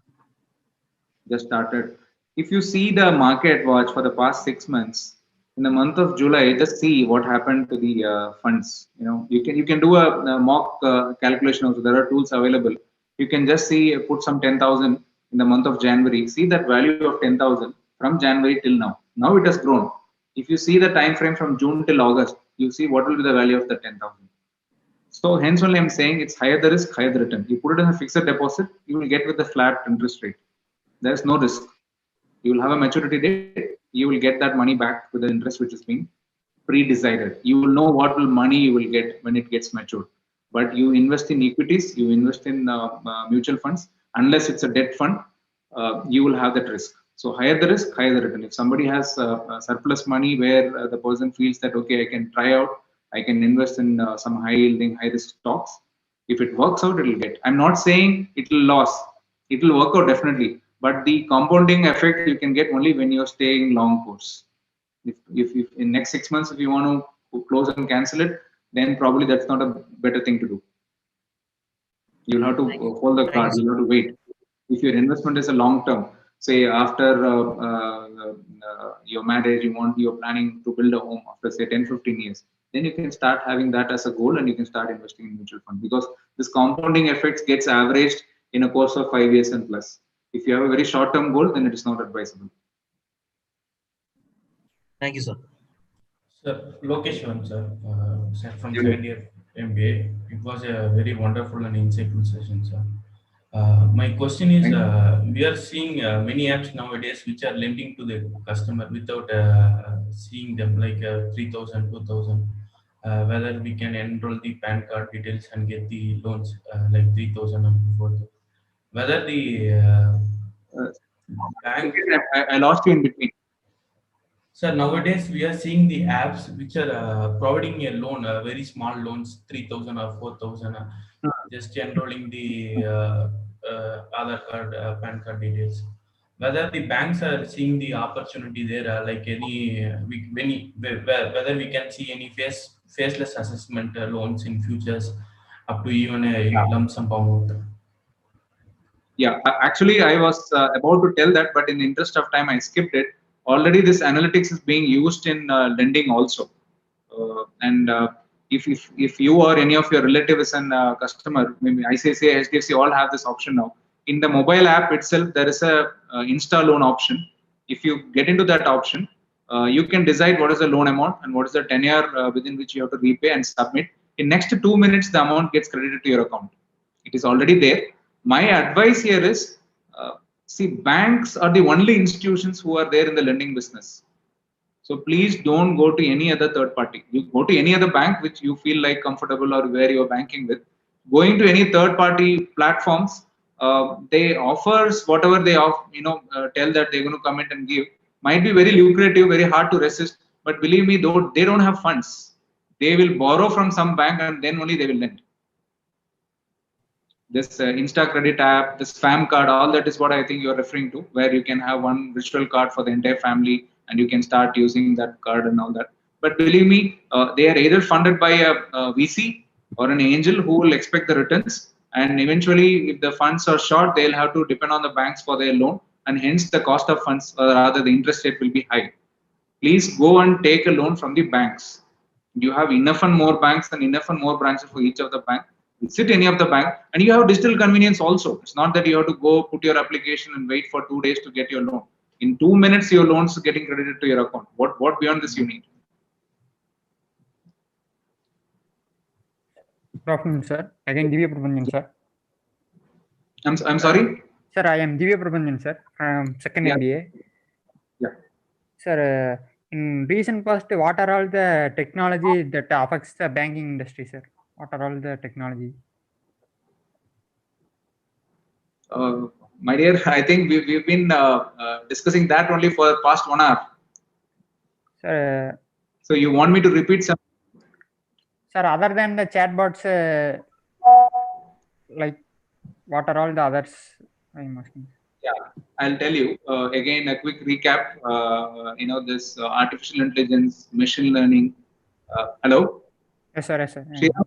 [SPEAKER 2] Just started. If you see the market watch for the past 6 months, in the month of July, just see what happened to the funds. You can do a mock calculation. Also, there are tools available. You can just see put some 10,000 in the month of January. See that value of 10,000 from January till now. Now it has grown. If you see the time frame from June till August, you see what will be the value of the 10,000. So hence only I'm saying it's higher the risk, higher the return. You put it in a fixed deposit, you will get with the flat interest rate. There is no risk. You will have a maturity date. You will get that money back with the interest which is being pre-decided. You will know what will money you will get when it gets matured. But you invest in equities, you invest in mutual funds. Unless it's a debt fund, you will have that risk. So higher the risk, higher the return. If somebody has surplus money where the person feels that okay, I can try out, I can invest in some high yielding, high risk stocks. If it works out, it will get. I'm not saying it will lose. It will work out definitely. But the compounding effect you can get only when you're staying long course. If in next 6 months, if you want to close and cancel it, then probably that's not a better thing to do. You'll have to hold the card. You'll have to wait. If your investment is a long term, say after your marriage, you're planning to build a home after say 10-15 years, then you can start having that as a goal and you can start investing in mutual fund because this compounding effects gets averaged in a course of 5 years and plus. If you have a very short term goal, then it is not advisable.
[SPEAKER 13] Thank you, sir.
[SPEAKER 5] Sir, Lokeshwaran, sir, from second year MBA. It was a very wonderful and insightful session, sir. My question is, we are seeing many apps nowadays which are lending to the customer without seeing them, like 3,000, 2,000. Whether we can enroll the PAN card details and get the loans like 3,000 and 4,000. Whether the bank.
[SPEAKER 2] I lost you in between.
[SPEAKER 5] So nowadays we are seeing the apps which are providing a loan, very small loans, 3,000 or 4,000, just enrolling the Aadhaar card, PAN card details. Whether the banks are seeing the opportunity there, like whether we can see any faceless assessment loans in futures up to even a lump sum amount.
[SPEAKER 2] Yeah, actually, I was about to tell that, but in the interest of time, I skipped it. Already, this analytics is being used in lending also. And if you or any of your relative is a customer, maybe ICICI, HDFC, all have this option now. In the mobile app itself, there is a Insta loan option. If you get into that option, you can decide what is the loan amount and what is the tenure within which you have to repay and submit. In next 2 minutes, the amount gets credited to your account. It is already there. My advice here is, see, banks are the only institutions who are there in the lending business. So please don't go to any other third party. You go to any other bank which you feel like comfortable or where you're banking with. Going to any third party platforms, they offers whatever they tell that they're going to come in and give. Might be very lucrative, very hard to resist. But believe me, though, they don't have funds. They will borrow from some bank and then only they will lend. This Insta credit app, this FAM card, all that is what I think you're referring to, where you can have one virtual card for the entire family and you can start using that card and all that. But believe me, they are either funded by a VC or an angel who will expect the returns. And eventually, if the funds are short, they'll have to depend on the banks for their loan. And hence, the cost of funds, or rather the interest rate will be high. Please go and take a loan from the banks. You have enough and more banks and enough and more branches for each of the bank. Visit any of the bank, and you have digital convenience also. It's not that you have to go put your application and wait for 2 days to get your loan. In 2 minutes, your loans are getting credited to your account. What beyond this you need?
[SPEAKER 8] Good afternoon, sir. Again, Divya Prabhanjan, sir.
[SPEAKER 2] I'm sorry?
[SPEAKER 8] Sir, I am Divya Prabhanjan, sir, from second MBA.
[SPEAKER 2] Yeah.
[SPEAKER 8] Sir, in recent past, what are all the technology that affects the banking industry, sir? What are all the technology?
[SPEAKER 2] My dear, I think we've been discussing that only for the past 1 hour.
[SPEAKER 8] Sir,
[SPEAKER 2] so you want me to repeat some?
[SPEAKER 8] Sir, other than the chatbots, like what are all the others? I'm asking.
[SPEAKER 2] Yeah, I'll tell you again a quick recap. This artificial intelligence, machine learning. Hello,
[SPEAKER 8] Yes, sir. Yes, sir.
[SPEAKER 2] Sriram?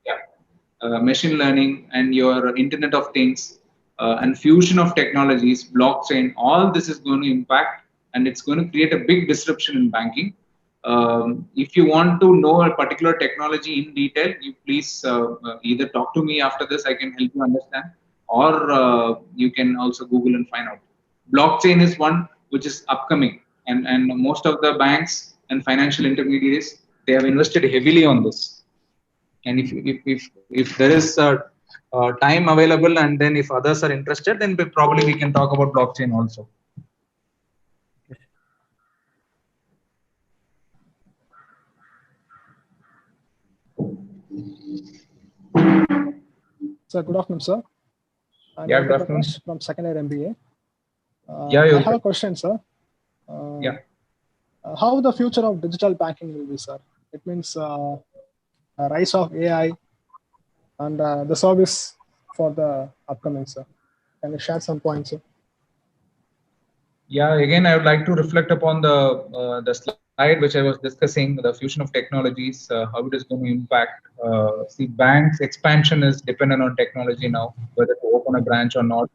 [SPEAKER 2] Yeah, machine learning and your Internet of Things and fusion of technologies, blockchain. All this is going to impact, and it's going to create a big disruption in banking. If you want to know a particular technology in detail, you please either talk to me after this. I can help you understand, or you can also Google and find out. Blockchain is one which is upcoming, and most of the banks and financial intermediaries, they have invested heavily on this. And if there is time available, and then if others are interested, then probably we can talk about blockchain also.
[SPEAKER 14] Sir, good afternoon, sir. I'm
[SPEAKER 2] Yeah, good afternoon.
[SPEAKER 14] from second year MBA.
[SPEAKER 2] Yeah,
[SPEAKER 14] I have a question, sir.
[SPEAKER 2] Yeah.
[SPEAKER 14] How the future of digital banking will be, sir? It means rise of AI and the service for the upcoming, sir. Can you share some points, sir?
[SPEAKER 2] Yeah, again, I would like to reflect upon the slide which I was discussing, the fusion of technologies, how it is going to impact. See, banks expansion is dependent on technology now, whether to open a branch or not,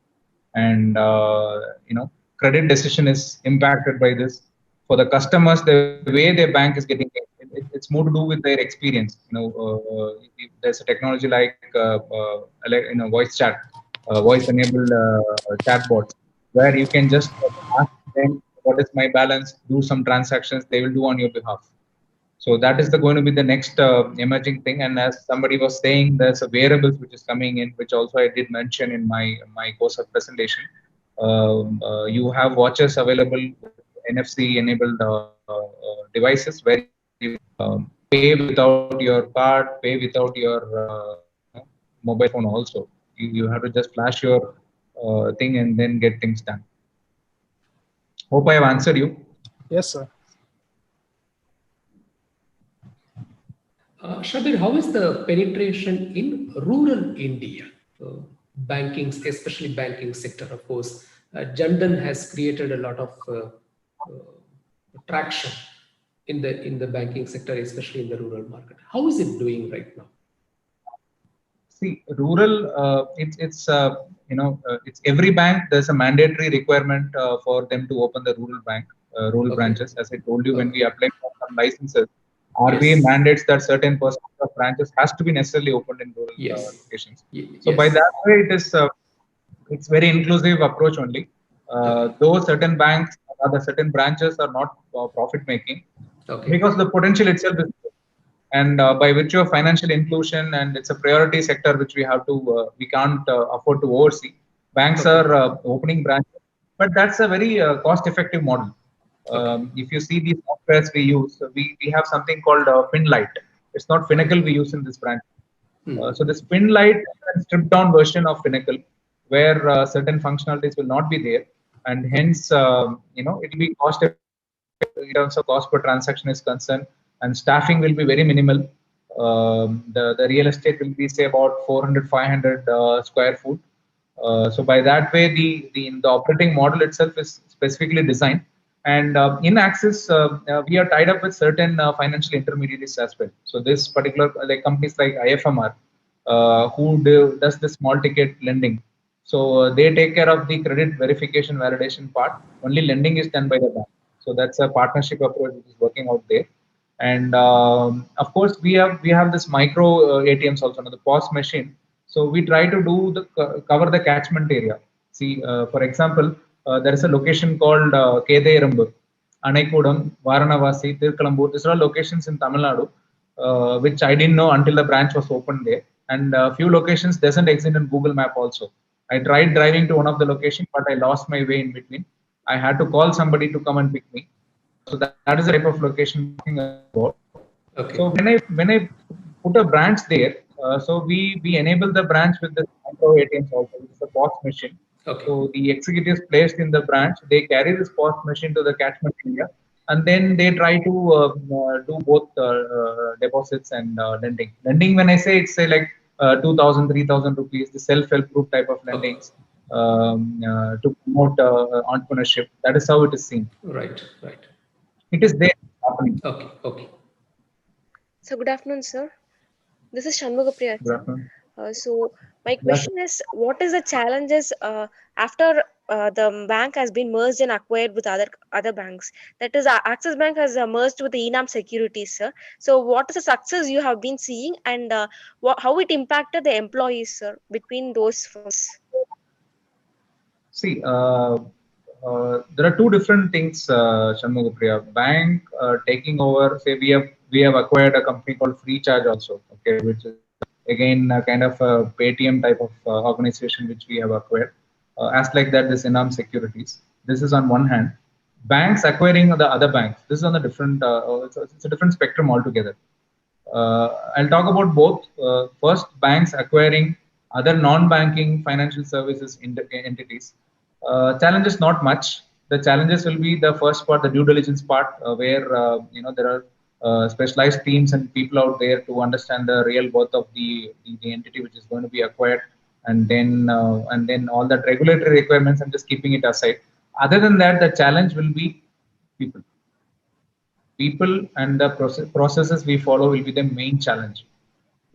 [SPEAKER 2] and credit decision is impacted by this. For the customers, the way their bank is getting it's more to do with their experience. If there's a technology like voice chat, voice-enabled chatbots, where you can just ask them what is my balance, do some transactions, they will do on your behalf. So that is going to be the next emerging thing. And as somebody was saying, there's a wearables which is coming in, which also I did mention in my course of presentation. You have watches available with NFC enabled devices where you pay without your card, pay without your mobile phone also. You have to just flash your thing and then get things done. Hope I have answered you.
[SPEAKER 14] Yes, sir.
[SPEAKER 3] Shabeer, how is the penetration in rural India? Banking, especially banking sector, of course. Jandan has created a lot of traction in the banking sector, especially in the rural market. How is it doing right now?
[SPEAKER 2] See, rural, it's every bank. There's a mandatory requirement for them to open the rural bank, rural branches. As I told you, when we apply for some licenses, RBI mandates that certain percentage of branches has to be necessarily opened in rural locations. So by that way, it's very inclusive approach only. Though certain banks, other certain branches are not profit making, because the potential itself is. And by virtue of financial inclusion, and it's a priority sector which we can't afford to oversee. Banks are opening branches, but that's a very cost-effective model. If you see the softwares we use, we have something called FinLite. It's not Finacle we use in this branch. So this FinLite is a stripped-down version of Finacle, where certain functionalities will not be there, and hence it will be cost in terms of cost per transaction is concerned, and staffing will be very minimal. The real estate will be say about 400 500 square foot. So by that way, the operating model itself is specifically designed, and in Axis we are tied up with certain financial intermediaries as well. So this particular companies like IFMR who does the small ticket lending. So they take care of the credit verification validation part. Only lending is done by the bank. So that's a partnership approach which is working out there. And of course, we have this micro ATMs also, the POS machine. So we try to do cover the catchment area. See, for example, there is a location called Kedeyarambur, Anaikudam, Varanavasi, Tirkalambur. These are all locations in Tamil Nadu, which I didn't know until the branch was opened there. And a few locations doesn't exist in Google Map also. I tried driving to one of the locations, but I lost my way in between. I had to call somebody to come and pick me. So that is the type of location I'm talking about. So when I put a branch there, so we enable the branch with the micro ATMs also, which is a POS machine. So the executives placed in the branch, they carry this POS machine to the catchment area, and then they try to do both deposits and lending. Lending, when I say, it's say like 2,000, 3,000 rupees, the self-help group type of lendings to promote entrepreneurship. That is how it is seen.
[SPEAKER 3] Right, right.
[SPEAKER 2] It is there happening.
[SPEAKER 3] Okay, okay.
[SPEAKER 6] So good afternoon, sir. This is Shanmugapriya,
[SPEAKER 2] Good
[SPEAKER 6] sir.
[SPEAKER 2] afternoon.
[SPEAKER 6] So my question is, what is the challenges after the bank has been merged and acquired with other banks? That is, Axis Bank has merged with the Enam Securities, sir. So what is the success you have been seeing, and how it impacted the employees, sir, between those firms?
[SPEAKER 2] See, there are two different things, Shanmugapriya. Bank taking over, say we have acquired a company called Freecharge also, okay, which is again a kind of a Paytm type of organization which we have acquired. As like that, this Enam Securities. This is on one hand. Banks acquiring the other banks. This is on a different. It's a different spectrum altogether. I'll talk about both. First, banks acquiring other non-banking financial services entities. Challenges not much. The challenges will be the first part, the due diligence part, where there are specialized teams and people out there to understand the real worth of the entity which is going to be acquired, and then all that regulatory requirements. I'm just keeping it aside. Other than that, the challenge will be people and the processes we follow will be the main challenge.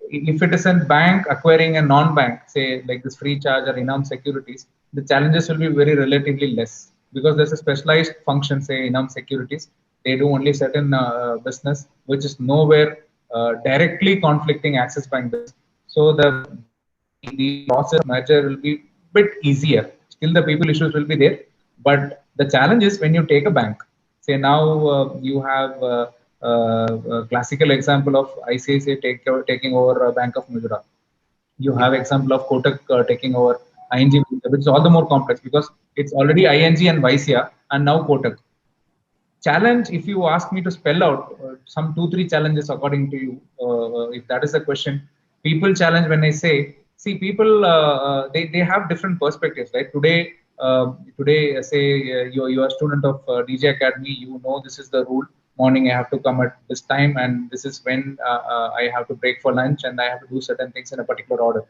[SPEAKER 2] If it is a bank acquiring a non-bank, say like this free charge or Enam Securities, the challenges will be very relatively less because there's a specialized function, say Enam Securities. They do only certain business which is nowhere directly conflicting Axis Bank business. So the process merger will be bit easier. Still, the people issues will be there, but the challenge is when you take a bank. Say now you have a classical example of ICICI taking over Bank of Mudra. You have example of Kotak taking over ING, which is all the more complex because it's already ING and Vaisya and now Kotak. Challenge, if you ask me to spell out some 2-3 challenges according to you, if that is the question, people challenge when I say, see, people they have different perspectives, right? Today, say you're a student of DJ Academy, you know this is the rule. Morning I have to come at this time, and this is when I have to break for lunch, and I have to do certain things in a particular order.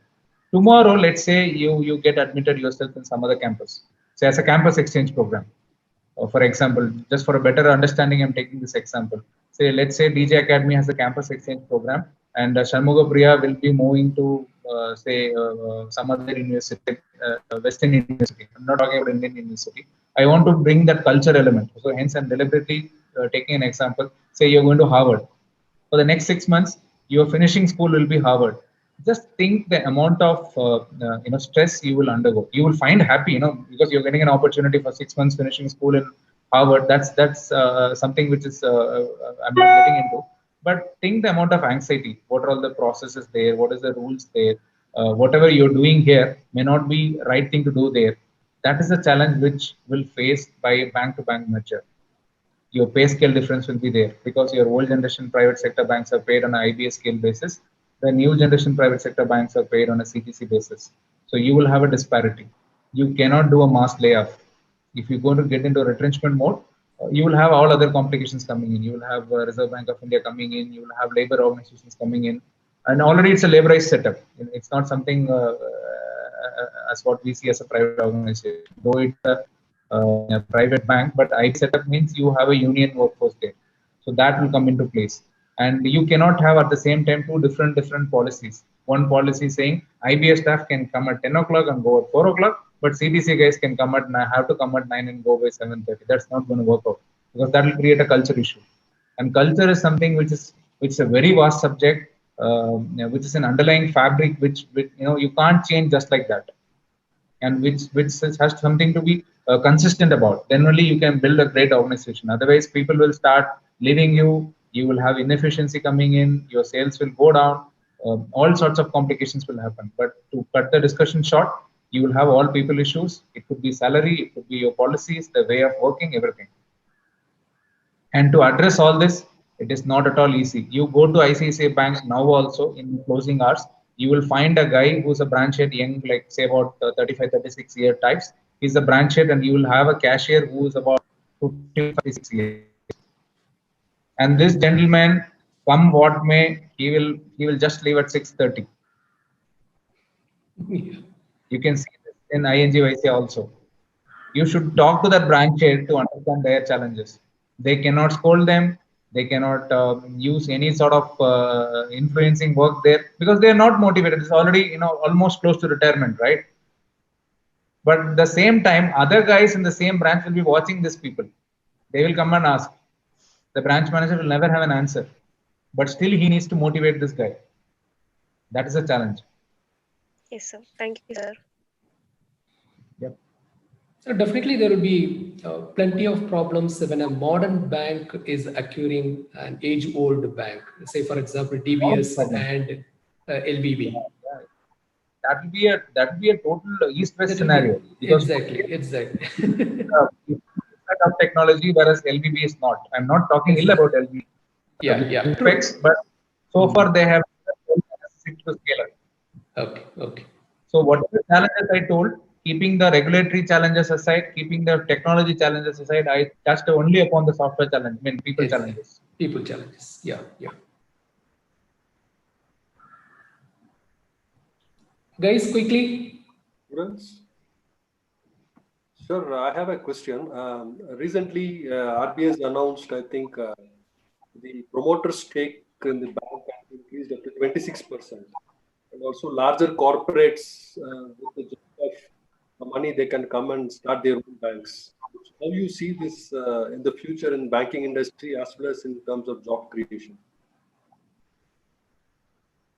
[SPEAKER 2] Tomorrow, let's say you get admitted yourself in some other campus, say as a campus exchange program. For example, just for a better understanding, I'm taking this example. Say, let's say DJ Academy has a campus exchange program, and Shanmuga Priya will be moving to, some other university, Western University. I'm not talking about Indian University. I want to bring that culture element. So, hence, I'm deliberately taking an example. Say, you're going to Harvard. For the next 6 months, your finishing school will be Harvard. Just think the amount of stress you will undergo. You will find happy, because you're getting an opportunity for 6 months finishing school in Harvard. That's something which is I'm not getting into. But think the amount of anxiety. What are all the processes there? What is the rules there? Whatever you're doing here may not be right thing to do there. That is the challenge which will face by bank-to-bank merger. Your pay scale difference will be there because your old generation private sector banks are paid on an IBA scale basis. The new generation private sector banks are paid on a CTC basis. So you will have a disparity. You cannot do a mass layoff. If you're going to get into a retrenchment mode, you will have all other complications coming in. You will have Reserve Bank of India coming in. You will have labor organizations coming in. And already it's a laborized setup. It's not something as what we see as a private organization. Though it's a private bank, but IB setup means you have a union workforce there. So that will come into place. And you cannot have at the same time two different policies. One policy saying IBA staff can come at 10 o'clock and go at 4 o'clock, but CBC guys can come at have to come at 9 and go by 7:30. That's not going to work out because that will create a culture issue. And culture is something which is a very vast subject, which is an underlying fabric which you can't change just like that, and which has something to be consistent about. Then only you can build a great organization. Otherwise, people will start leaving you. You will have inefficiency coming in. Your sales will go down. All sorts of complications will happen. But to cut the discussion short, you will have all people issues. It could be salary, it could be your policies, the way of working, everything. And to address all this, it is not at all easy. You go to ICICI Bank now also in closing hours, you will find a guy who's a branch head young, like say about 35, 36 year types. He's a branch head, and you will have a cashier who is about 56 years. And this gentleman, come what may, he will just leave at 6:30. You can see this in INGYC also. You should talk to that branch head to understand their challenges. They cannot scold them. They cannot use any sort of influencing work there because they are not motivated. It's already almost close to retirement, right? But at the same time, other guys in the same branch will be watching these people. They will come and ask. The branch manager will never have an answer, but still he needs to motivate this guy. That is a challenge.
[SPEAKER 6] Yes, sir. Thank you, sir.
[SPEAKER 2] Yep.
[SPEAKER 3] So definitely there will be plenty of problems when a modern bank is acquiring an age-old bank. Say, for example, DBS and LBB.
[SPEAKER 2] Yeah. That will be a total east-west scenario because
[SPEAKER 3] exactly.
[SPEAKER 2] of technology, whereas LBB is not. I'm not talking ill about LBB.
[SPEAKER 3] Yeah.
[SPEAKER 2] But so far they have to scale up.
[SPEAKER 3] Okay.
[SPEAKER 2] So what are the challenges I told? Keeping the regulatory challenges aside, keeping the technology challenges aside, I touched only upon the software challenge. I mean, people challenges.
[SPEAKER 3] People challenges. Yeah. Guys, quickly.
[SPEAKER 4] Sure, I have a question. Recently, RBI has announced, I think, the promoter stake in the bank has increased up to 26%. And also larger corporates with the job of money, they can come and start their own banks. How do you see this in the future in banking industry as well as in terms of job creation?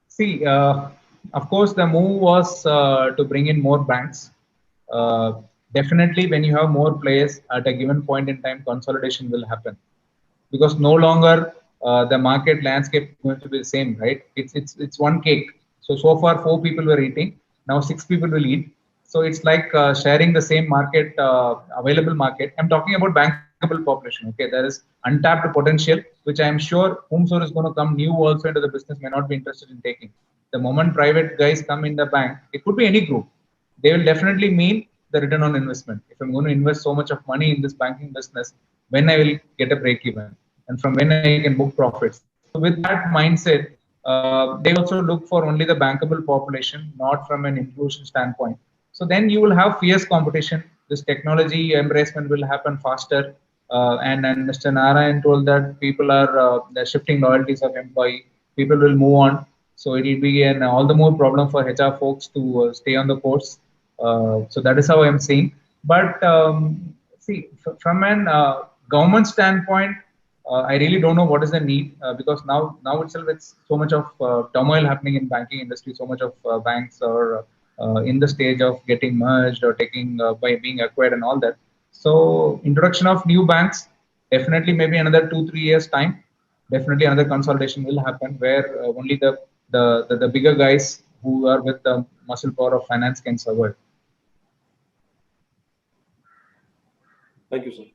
[SPEAKER 2] See, of course, the move was to bring in more banks. Definitely, when you have more players at a given point in time, consolidation will happen because no longer the market landscape is going to be the same, right? It's one cake. So far 4 people were eating. Now 6 people will eat. So it's like sharing the same market, available market. I'm talking about bankable population. Okay, there is untapped potential, which I am sure whomsoever is going to come new also into the business may not be interested in taking. The moment private guys come in the bank, it could be any group. They will definitely mean the return on investment. If I'm going to invest so much of money in this banking business, when I will get a break even, and from when I can book profits. So with that mindset, they also look for only the bankable population, not from an inclusion standpoint. So then you will have fierce competition. This technology embracement will happen faster. And Mr. Narayan told that people are they're shifting loyalties of employee. People will move on. So it will be an all the more problem for HR folks to stay on the course. So that is how I'm seeing. But see, from an government standpoint, I really don't know what is the need because now itself it's so much of turmoil happening in banking industry. So much of banks are in the stage of getting merged or taking by being acquired and all that. So introduction of new banks definitely maybe another 2-3 years time. Definitely another consolidation will happen where only the bigger guys who are with the muscle power of finance can survive.
[SPEAKER 4] Thank you, sir.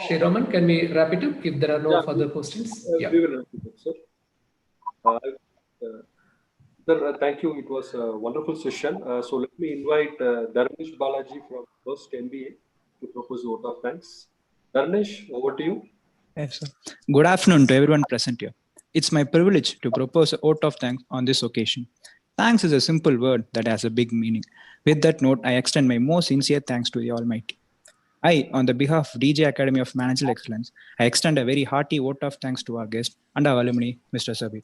[SPEAKER 3] Shriram, can we wrap it up if there are no further questions?
[SPEAKER 4] We will wrap it up, sir. Sir, thank you. It was a wonderful session. So let me invite Dharnesh Balaji from First MBA to propose a vote of thanks. Dharnesh, over to you.
[SPEAKER 11] Yes, sir. Good afternoon to everyone present here. It's my privilege to propose a vote of thanks on this occasion. Thanks is a simple word that has a big meaning. With that note, I extend my most sincere thanks to the Almighty. I, on the behalf of DJ Academy of Managerial Excellence, I extend a very hearty vote of thanks to our guest and our alumni, Mr. Shabeer.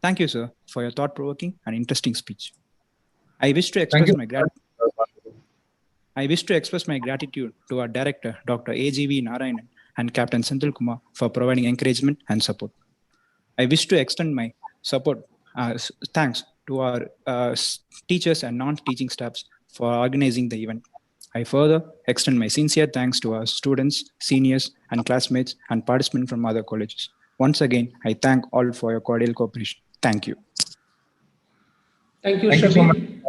[SPEAKER 11] Thank you, sir, for your thought-provoking and interesting speech. I wish to express my gratitude to our director, Dr. AGV Narayanan, and Captain Senthil Kumar for providing encouragement and support. I wish to extend my thanks to our teachers and non-teaching staffs for organizing the event. I further extend my sincere thanks to our students, seniors, and classmates and participants from other colleges. Once again, I thank all for your cordial cooperation. Thank you.
[SPEAKER 3] Thank you, Shabeer.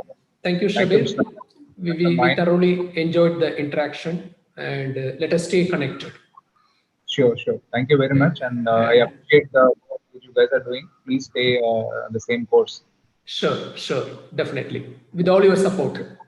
[SPEAKER 3] Thank you, Shabeer. We thoroughly enjoyed the interaction and let us stay connected.
[SPEAKER 2] Sure. Thank you very much. And I appreciate the work that you guys are doing. Please stay on the same course.
[SPEAKER 3] Sure. Definitely. With all your support.